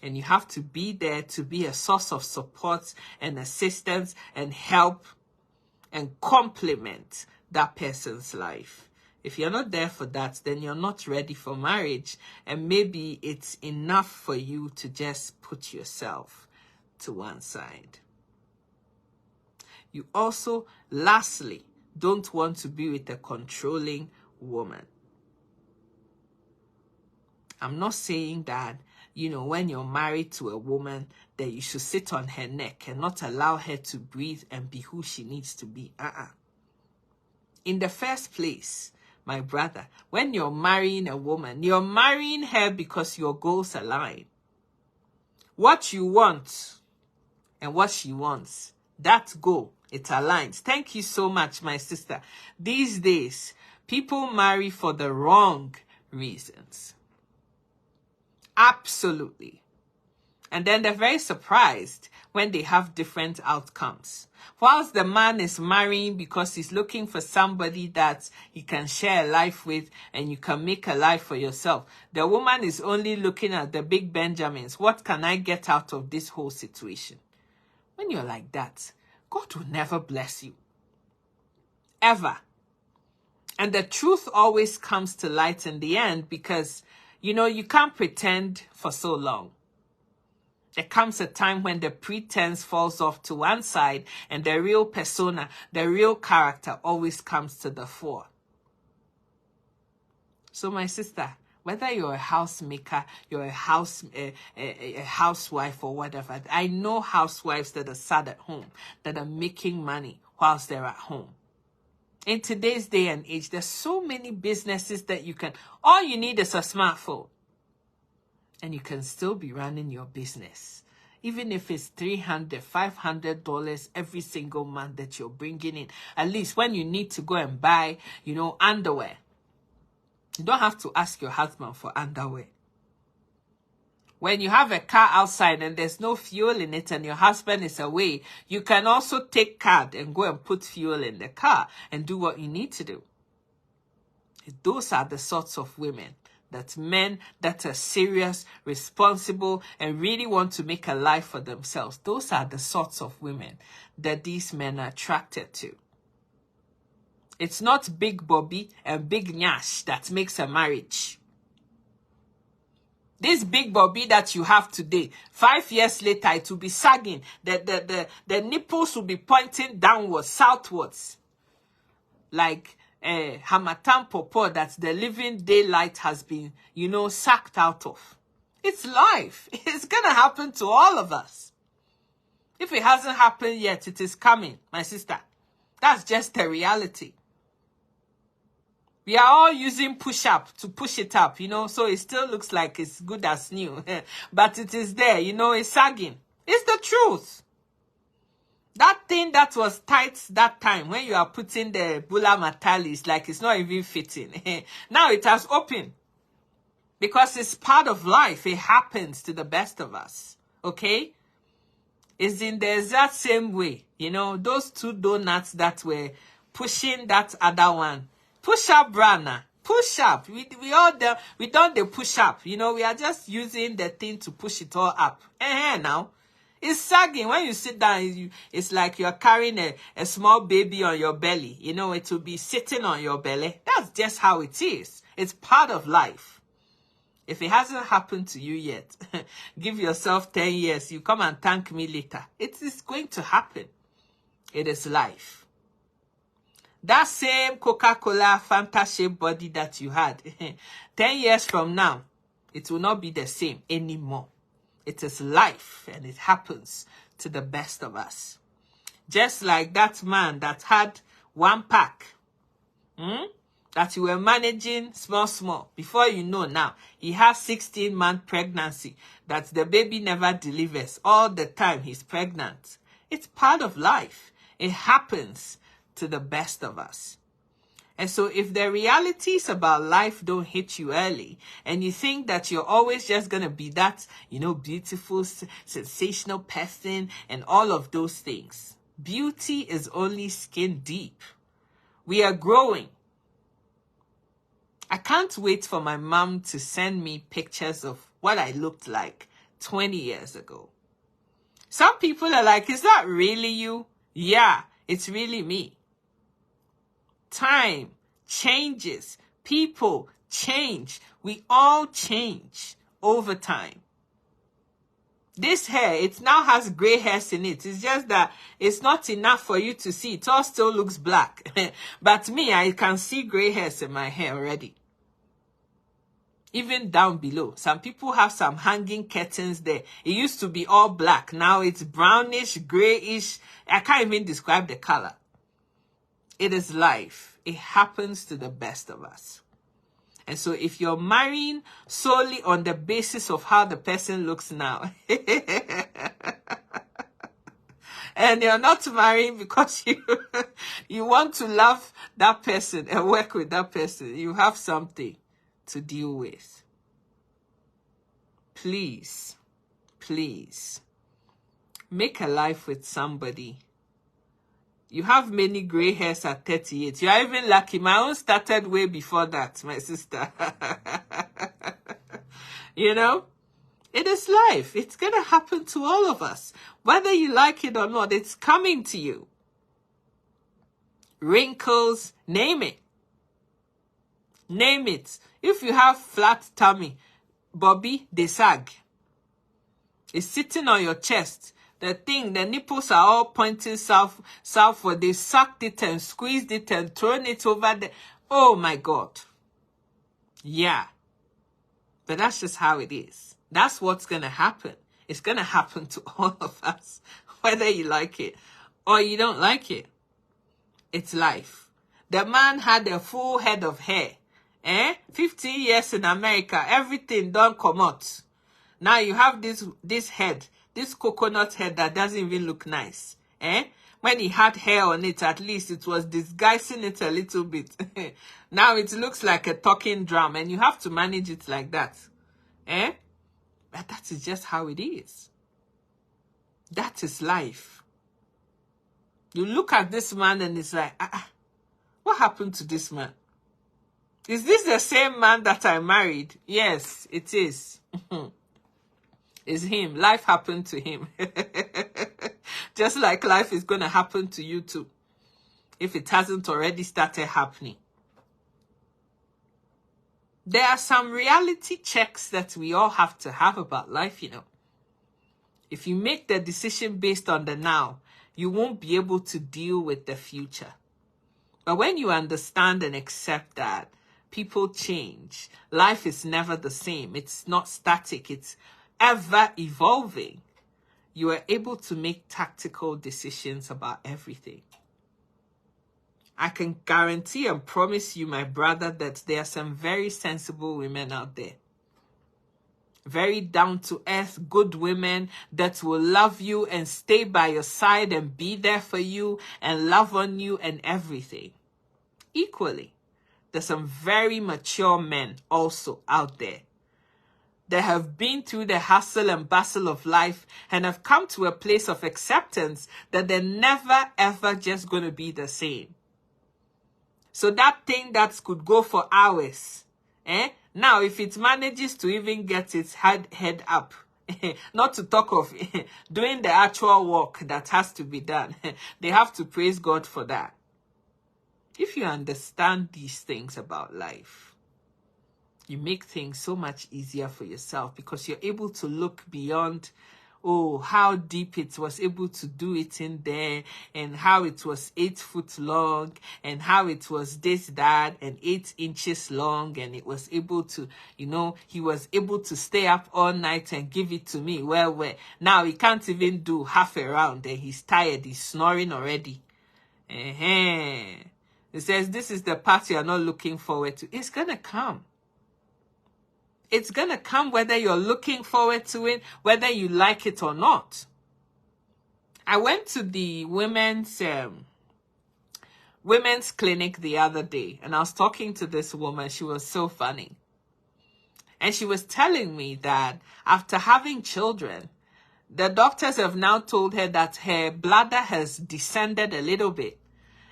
And you have to be there to be a source of support and assistance and help and complement that person's life. If you're not there for that, then you're not ready for marriage. And maybe it's enough for you to just put yourself to one side. You also, lastly, don't want to be with a controlling woman. I'm not saying that, when you're married to a woman, that you should sit on her neck and not allow her to breathe and be who she needs to be. In the first place, my brother, when you're marrying a woman, you're marrying her because your goals align. What you want and what she wants, that goal, it aligns. Thank you so much, my sister. These days, people marry for the wrong reasons. Absolutely. And then they're very surprised when they have different outcomes. Whilst the man is marrying because he's looking for somebody that he can share a life with and you can make a life for yourself, the woman is only looking at the big Benjamins. What can I get out of this whole situation? When you're like that, God will never bless you. Ever. And the truth always comes to light in the end because, you know, you can't pretend for so long. There comes a time when the pretense falls off to one side and the real persona, the real character always comes to the fore. So my sister, whether you're a housemaker, you're a housewife or whatever, I know housewives that are sat at home, that are making money whilst they're at home. In today's day and age, there's so many businesses that you can, all you need is a smartphone. And you can still be running your business. Even if it's $300, $500 every single month that you're bringing in. At least when you need to go and buy, you know, underwear. You don't have to ask your husband for underwear. When you have a car outside and there's no fuel in it and your husband is away, you can also take card and go and put fuel in the car and do what you need to do. Those are the sorts of women that men that are serious, responsible, and really want to make a life for themselves. Those are the sorts of women that these men are attracted to. It's not Big Bobby and Big Nyash that makes a marriage. This Big Bobby that you have today, 5 years later, it will be sagging. The nipples will be pointing downwards, southwards. Like Hamatan Popo that the living daylight has been, you know, sucked out of. It's life. It's going to happen to all of us. If it hasn't happened yet, it is coming, my sister. That's just the reality. We are all using push-up to push it up, you know, so it still looks like it's good as new. But it is there, you know, it's sagging. It's the truth. That thing that was tight that time when you are putting the Bula Matalis, like it's not even fitting. Now it has opened. Because it's part of life. It happens to the best of us. Okay? It's in the exact same way. You know, those two donuts that were pushing that other one. Push up, Brana. Push up. We done the push up. You know, we are just using the thing to push it all up. Now. It's sagging. When you sit down, it's like you're carrying a small baby on your belly. You know, it will be sitting on your belly. That's just how it is. It's part of life. If it hasn't happened to you yet, give yourself 10 years. You come and thank me later. It is going to happen. It is life. That same Coca-Cola Fanta-shaped body that you had, 10 years from now, it will not be the same anymore. It is life, and it happens to the best of us. Just like that man that had one pack, that you were managing small. Before you know now, he has 16-month pregnancy, that the baby never delivers. All the time he's pregnant. It's part of life. It happens to the best of us. And so if the realities about life don't hit you early and you think that you're always just going to be that, you know, beautiful, sensational person and all of those things, beauty is only skin deep. We are growing. I can't wait for my mom to send me pictures of what I looked like 20 years ago. Some people are like, is that really you? Yeah, it's really me. Time changes. People change. We all change over time. This hair, it now has gray hairs in it. It's just that it's not enough for you to see. It all still looks black. But me, I can see gray hairs in my hair already. Even down below. Some people have some hanging curtains there. It used to be all black. Now it's brownish, grayish. I can't even describe the color. It is life. It happens to the best of us. And so if you're marrying solely on the basis of how the person looks now, and you're not marrying because you want to love that person and work with that person, you have something to deal with. Please, please, make a life with somebody. You have many gray hairs at 38. You are even lucky. My own started way before that, my sister. You know, it is life. It's going to happen to all of us. Whether you like it or not, it's coming to you. Wrinkles, name it. Name it. If you have flat tummy, Bobby, they sag. It's sitting on your chest. The nipples are all pointing southward. They sucked it and squeezed it and thrown it over there. Oh my God. Yeah. But that's just how it is. That's what's going to happen. It's going to happen to all of us, whether you like it or you don't like it. It's life. The man had a full head of hair. 15 years in America, everything don't come out. Now you have this head. This coconut head that doesn't even look nice. When he had hair on it, at least it was disguising it a little bit. Now it looks like a talking drum, and you have to manage it like that. But that is just how it is. That is life. You look at this man and it's like, what happened to this man? Is this the same man that I married? Yes, it is. It's him. Life happened to him. Just like life is going to happen to you too, if it hasn't already started happening. There are some reality checks that we all have to have about life, you know. If you make the decision based on the now, you won't be able to deal with the future. But when you understand and accept that people change, life is never the same. It's not static. It's ever evolving. You are able to make tactical decisions about everything. I can guarantee and promise you, my brother, that there are some very sensible women out there. Very down-to-earth, good women that will love you and stay by your side and be there for you and love on you and everything. Equally, there's some very mature men also out there. They have been through the hustle and bustle of life and have come to a place of acceptance that they're never, ever just going to be the same. So that thing that could go for hours, now if it manages to even get its head up, not to talk of doing the actual work that has to be done, they have to praise God for that. If you understand these things about life, you make things so much easier for yourself because you're able to look beyond, how deep it was able to do it in there and how it was 8 foot long and how it was this, that, and 8 inches long. And it was able to, he was able to stay up all night and give it to me. Well, now he can't even do half a round and he's tired. He's snoring already. It says, this is the part you're not looking forward to. It's going to come. It's going to come whether you're looking forward to it, whether you like it or not. I went to the women's clinic the other day, and I was talking to this woman. She was so funny. And she was telling me that after having children, the doctors have now told her that her bladder has descended a little bit.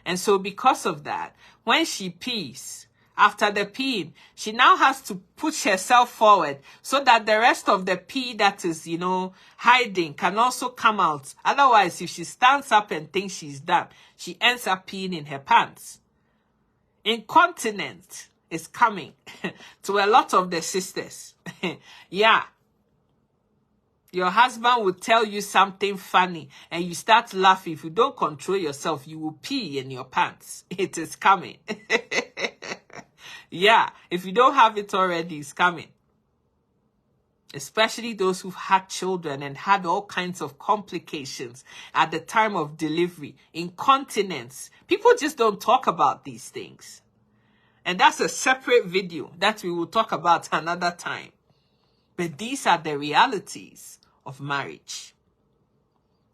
And so because of that, when she pees, after the pee, she now has to push herself forward so that the rest of the pee that is, hiding can also come out. Otherwise, if she stands up and thinks she's done, she ends up peeing in her pants. Incontinence is coming to a lot of the sisters. Yeah. Your husband will tell you something funny and you start laughing. If you don't control yourself, you will pee in your pants. It is coming. Yeah, if you don't have it already, it's coming. especially those who've had children and had all kinds of complications at the time of delivery, incontinence. People just don't talk about these things. And that's a separate video that we will talk about another time. But these are the realities of marriage.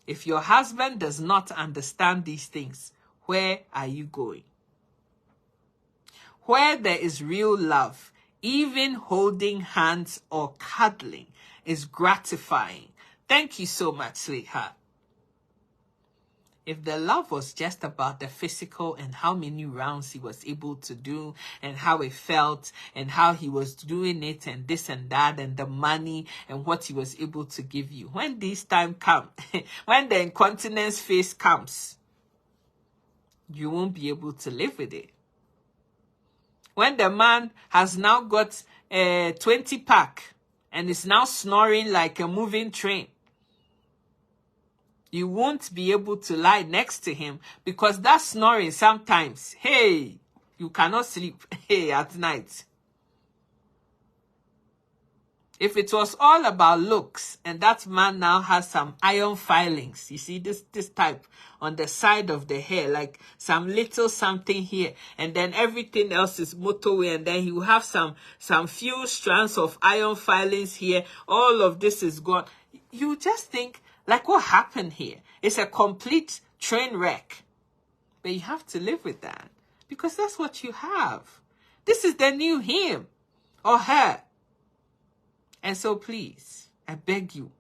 If your husband does not understand these things, where are you going? Where there is real love, even holding hands or cuddling is gratifying. Thank you so much, sweetheart. If the love was just about the physical and how many rounds he was able to do and how it felt and how he was doing it and this and that and the money and what he was able to give you, when this time comes, when the incontinence phase comes, you won't be able to live with it. When the man has now got a 20-pack and is now snoring like a moving train, you won't be able to lie next to him because that snoring sometimes, hey, you cannot sleep at night. If it was all about looks and that man now has some iron filings, you see this type on the side of the hair, like some little something here, and then everything else is motorway, and then he will have some few strands of iron filings here, all of this is gone. You just think, like, what happened here? It's a complete train wreck. But you have to live with that because that's what you have. This is the new him or her. And so please, I beg you,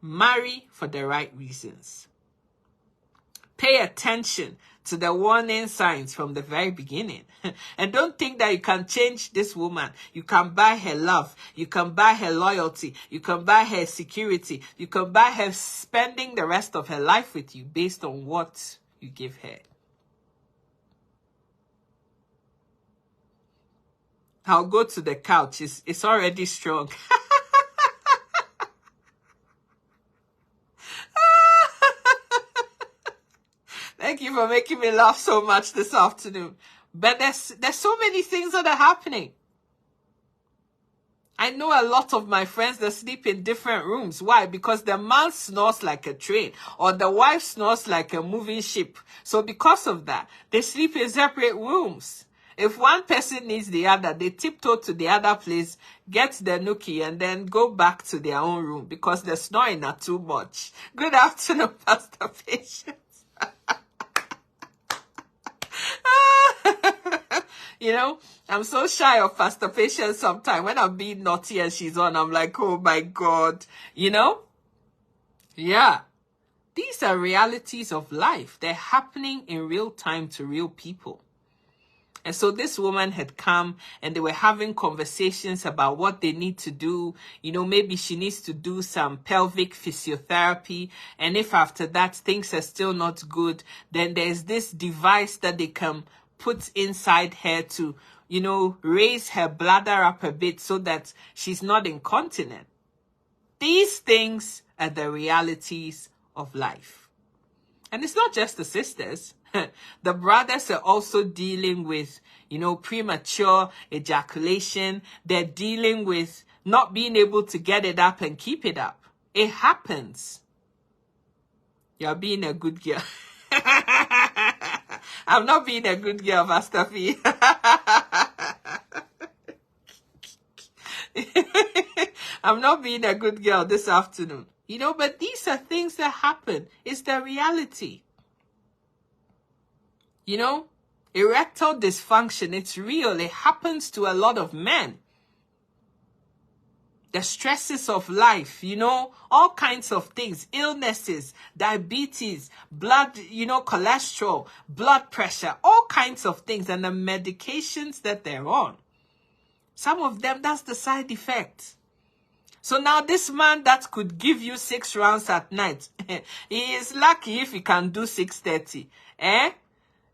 marry for the right reasons. Pay attention to the warning signs from the very beginning. And don't think that you can change this woman. You can buy her love. You can buy her loyalty. You can buy her security. You can buy her spending the rest of her life with you based on what you give her. I'll go to the couch. It's already strong. Thank you for making me laugh so much this afternoon. But there's so many things that are happening. I know a lot of my friends that sleep in different rooms. Why? Because the man snores like a train or the wife snores like a moving ship. So because of that, they sleep in separate rooms. If one person needs the other, they tiptoe to the other place, get the nookie, and then go back to their own room because the snoring are too much. Good afternoon, Pastor Patience. You know, I'm so shy of Pastor Patience sometimes. When I'm being naughty and she's on, I'm like, oh my God. You know? Yeah. These are realities of life. They're happening in real time to real people. And so this woman had come and they were having conversations about what they need to do. You know, maybe she needs to do some pelvic physiotherapy. And if after that things are still not good, then there's this device that they can put inside her to, you know, raise her bladder up a bit so that she's not incontinent. These things are the realities of life. And it's not just the sisters. The brothers are also dealing with, you know, premature ejaculation. They're dealing with not being able to get it up and keep it up. It happens. You're being a good girl. I'm not being a good girl, Pastor Fee. I'm not being a good girl this afternoon. You know, but these are things that happen. It's the reality. You know, erectile dysfunction, it's real. It happens to a lot of men. The stresses of life, you know, all kinds of things, illnesses, diabetes, blood, you know, cholesterol, blood pressure, all kinds of things, and the medications that they're on. Some of them, that's the side effect. So now this man that could give you 6 rounds at night, he is lucky if he can do 6:30.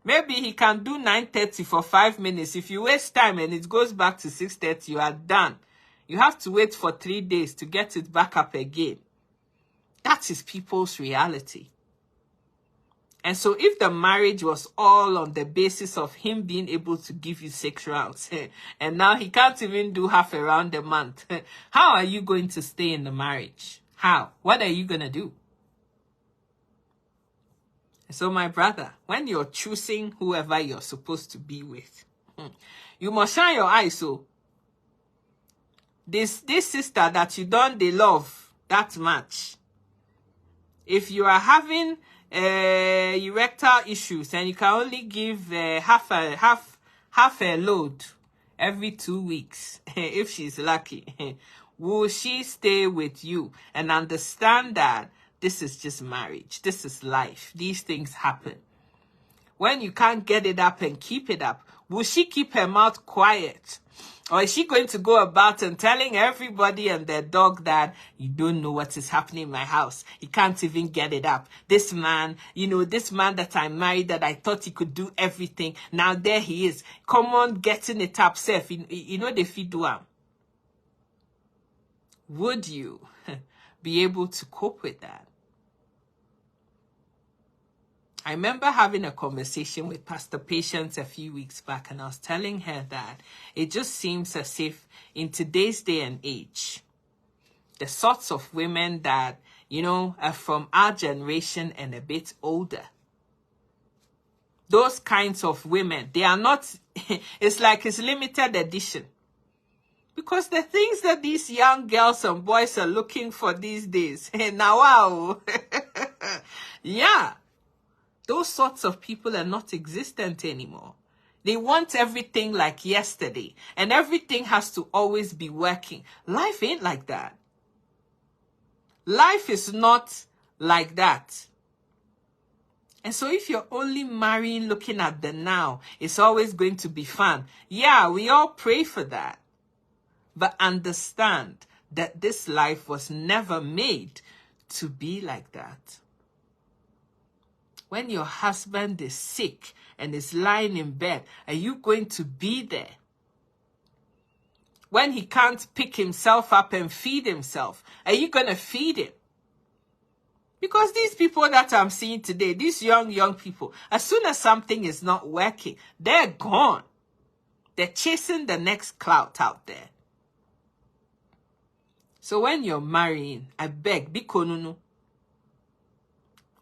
Maybe he can do 9:30 for 5 minutes. If you waste time and it goes back to 6:30, you are done. You have to wait for 3 days to get it back up again. That is people's reality. And so if the marriage was all on the basis of him being able to give you 6 rounds, and now he can't even do half a round a month, how are you going to stay in the marriage? How? What are you going to do? So my brother, when you're choosing whoever you're supposed to be with, you must shine your eyes. So this sister that you don't love that much, if you are having erectile issues and you can only give half a load every 2 weeks, if she's lucky, will she stay with you and understand that this is just marriage, this is life, these things happen? When you can't get it up and keep it up, will she keep her mouth quiet? Or is she going to go about and telling everybody and their dog that you don't know what is happening in my house? He can't even get it up. This man, this man that I married that I thought he could do everything. Now there he is. Come on, getting it up, self. The feed do. Would you be able to cope with that? I remember having a conversation with Pastor Patience a few weeks back, and I was telling her that it just seems as if in today's day and age, the sorts of women that, are from our generation and a bit older, those kinds of women, they are not, it's like it's limited edition. Because the things that these young girls and boys are looking for these days, now wow, yeah. Those sorts of people are not existent anymore. They want everything like yesterday, and everything has to always be working. Life ain't like that. Life is not like that. And so if you're only marrying looking at the now, it's always going to be fun. Yeah, we all pray for that. But understand that this life was never made to be like that. When your husband is sick and is lying in bed, are you going to be there? When he can't pick himself up and feed himself, are you going to feed him? Because these people that I'm seeing today, these young people, as soon as something is not working, they're gone. They're chasing the next clout out there. So when you're marrying, I beg, bikonunu,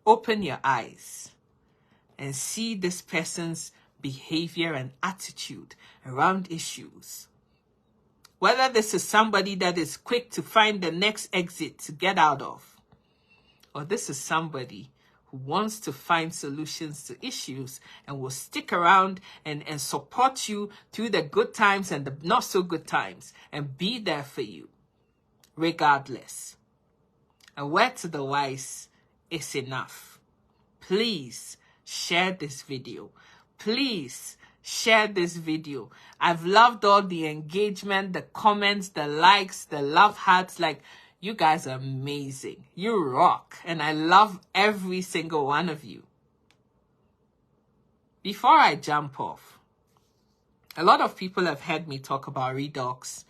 open your eyes and see this person's behavior and attitude around issues. Whether this is somebody that is quick to find the next exit to get out of, or this is somebody who wants to find solutions to issues and will stick around and support you through the good times and the not so good times and be there for you regardless. A word to the wise is enough. Please share this video. Please share this video. I've loved all the engagement, the comments, the likes, the love hearts. Like, you guys are amazing. You rock. And I love every single one of you. Before I jump off, a lot of people have heard me talk about redox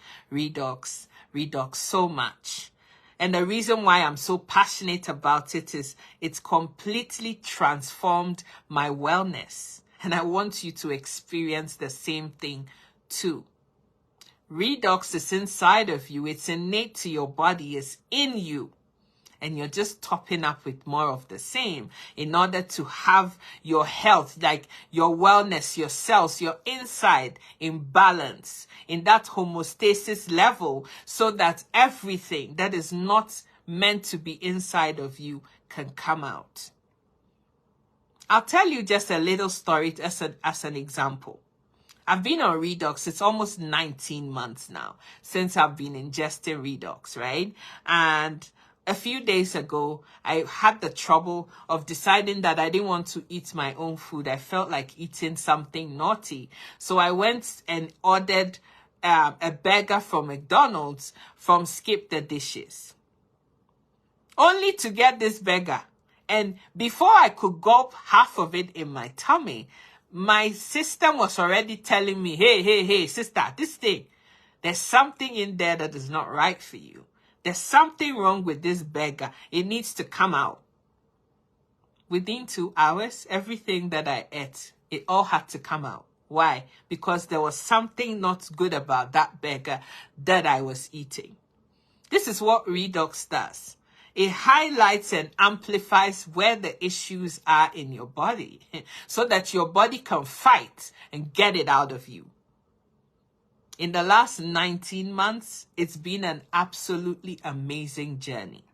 so much. And the reason why I'm so passionate about it is it's completely transformed my wellness. And I want you to experience the same thing too. Redox is inside of you. It's innate to your body. It's in you. And you're just topping up with more of the same in order to have your health, like your wellness, your cells, your inside in balance, in that homeostasis level, so that everything that is not meant to be inside of you can come out. I'll tell you just a little story as an example. I've been on Redox. It's almost 19 months now since I've been ingesting Redox, right? And a few days ago, I had the trouble of deciding that I didn't want to eat my own food. I felt like eating something naughty. So I went and ordered a burger from McDonald's from Skip the Dishes. Only to get this burger. And before I could gulp half of it in my tummy, my system was already telling me, hey, sister, this thing, there's something in there that is not right for you. There's something wrong with this burger. It needs to come out. within 2 hours, everything that I ate, it all had to come out. Why? Because there was something not good about that burger that I was eating. This is what redox does. It highlights and amplifies where the issues are in your body so that your body can fight and get it out of you. In the last 19 months, it's been an absolutely amazing journey.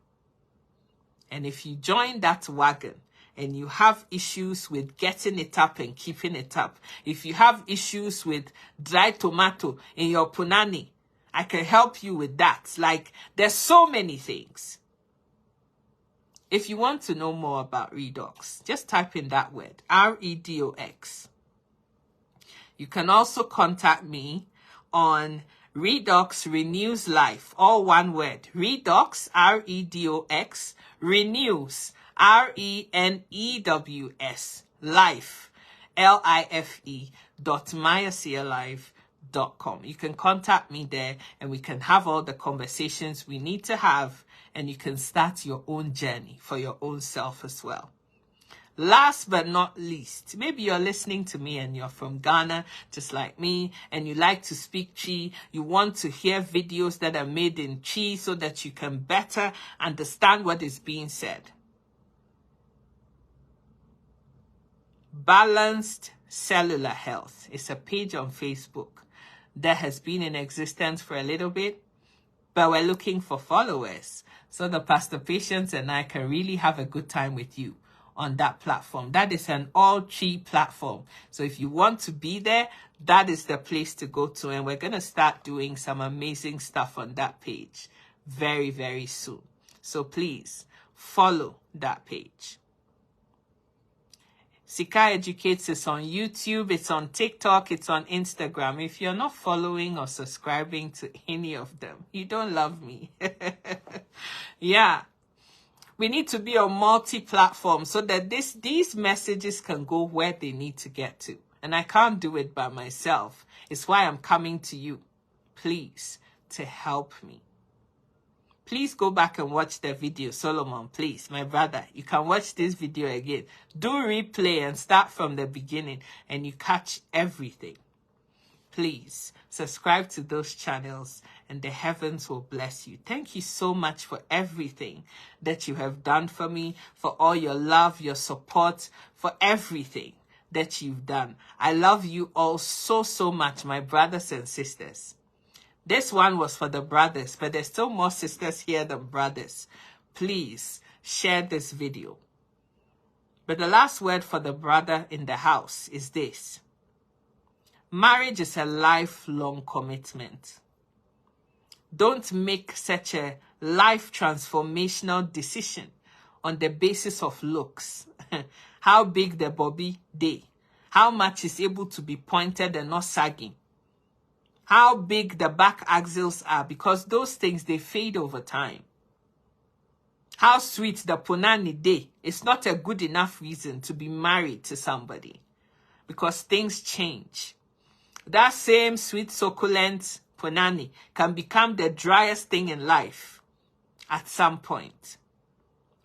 And if you join that wagon and you have issues with getting it up and keeping it up, if you have issues with dry tomato in your punani, I can help you with that. Like, there's so many things. If you want to know more about redox, just type in that word, REDOX. You can also contact me on Redox Renews Life, all one word. Redox, REDOX, Renews, RENEWS, Life, life.myasialive.com. You can contact me there and we can have all the conversations we need to have, and you can start your own journey for your own self as well. Last but not least, maybe you're listening to me and you're from Ghana, just like me, and you like to speak Chi. You want to hear videos that are made in Chi so that you can better understand what is being said. Balanced Cellular Health is a page on Facebook that has been in existence for a little bit, but we're looking for followers so the Pastor Patience and I can really have a good time with you on that platform. That is an all Chi platform. So if you want to be there, that is the place to go to. And we're going to start doing some amazing stuff on that page very, very soon. So please follow that page. Sika Educates is on YouTube, it's on TikTok, it's on Instagram. If you're not following or subscribing to any of them, you don't love me. Yeah. We need to be on multi-platform so that these messages can go where they need to get to. And I can't do it by myself. It's why I'm coming to you, please, to help me. Please go back and watch the video. Solomon, please, my brother, you can watch this video again. Do replay and start from the beginning and you catch everything. Please subscribe to those channels and the heavens will bless you. Thank you so much for everything that you have done for me, for all your love, your support, for everything that you've done. I love you all so, so much, my brothers and sisters. This one was for the brothers, but there's still more sisters here than brothers. Please share this video. But the last word for the brother in the house is this. Marriage is a lifelong commitment. Don't make such a life transformational decision on the basis of looks. How big the bobby day, how much is able to be pointed and not sagging, how big the back axils are, because those things, they fade over time. How sweet the punani day is not a good enough reason to be married to somebody, because things change. That same sweet, succulent punani can become the driest thing in life at some point.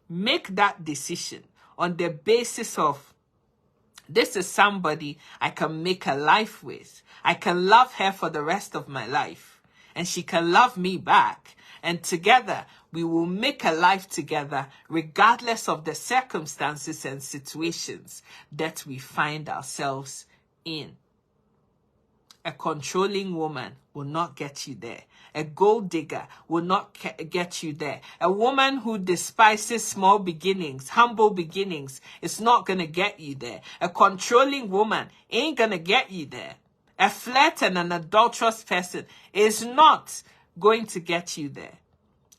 Make that decision on the basis of, this is somebody I can make a life with. I can love her for the rest of my life. And she can love me back. And together, we will make a life together regardless of the circumstances and situations that we find ourselves in. A controlling woman will not get you there. A gold digger will not get you there. A woman who despises small beginnings, humble beginnings, is not going to get you there. A controlling woman ain't going to get you there. A flirt and an adulterous person is not going to get you there.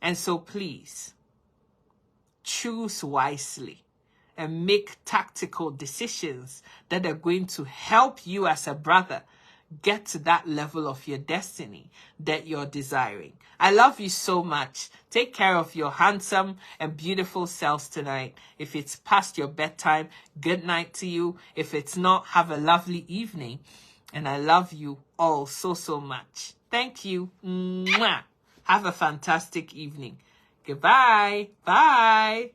And so please, choose wisely and make tactical decisions that are going to help you as a brother get to that level of your destiny that you're desiring. I love you so much. Take care of your handsome and beautiful selves tonight. If it's past your bedtime, good night to you. If it's not, have a lovely evening. And I love you all so, so much. Thank you. Mwah. Have a fantastic evening. Goodbye. Bye.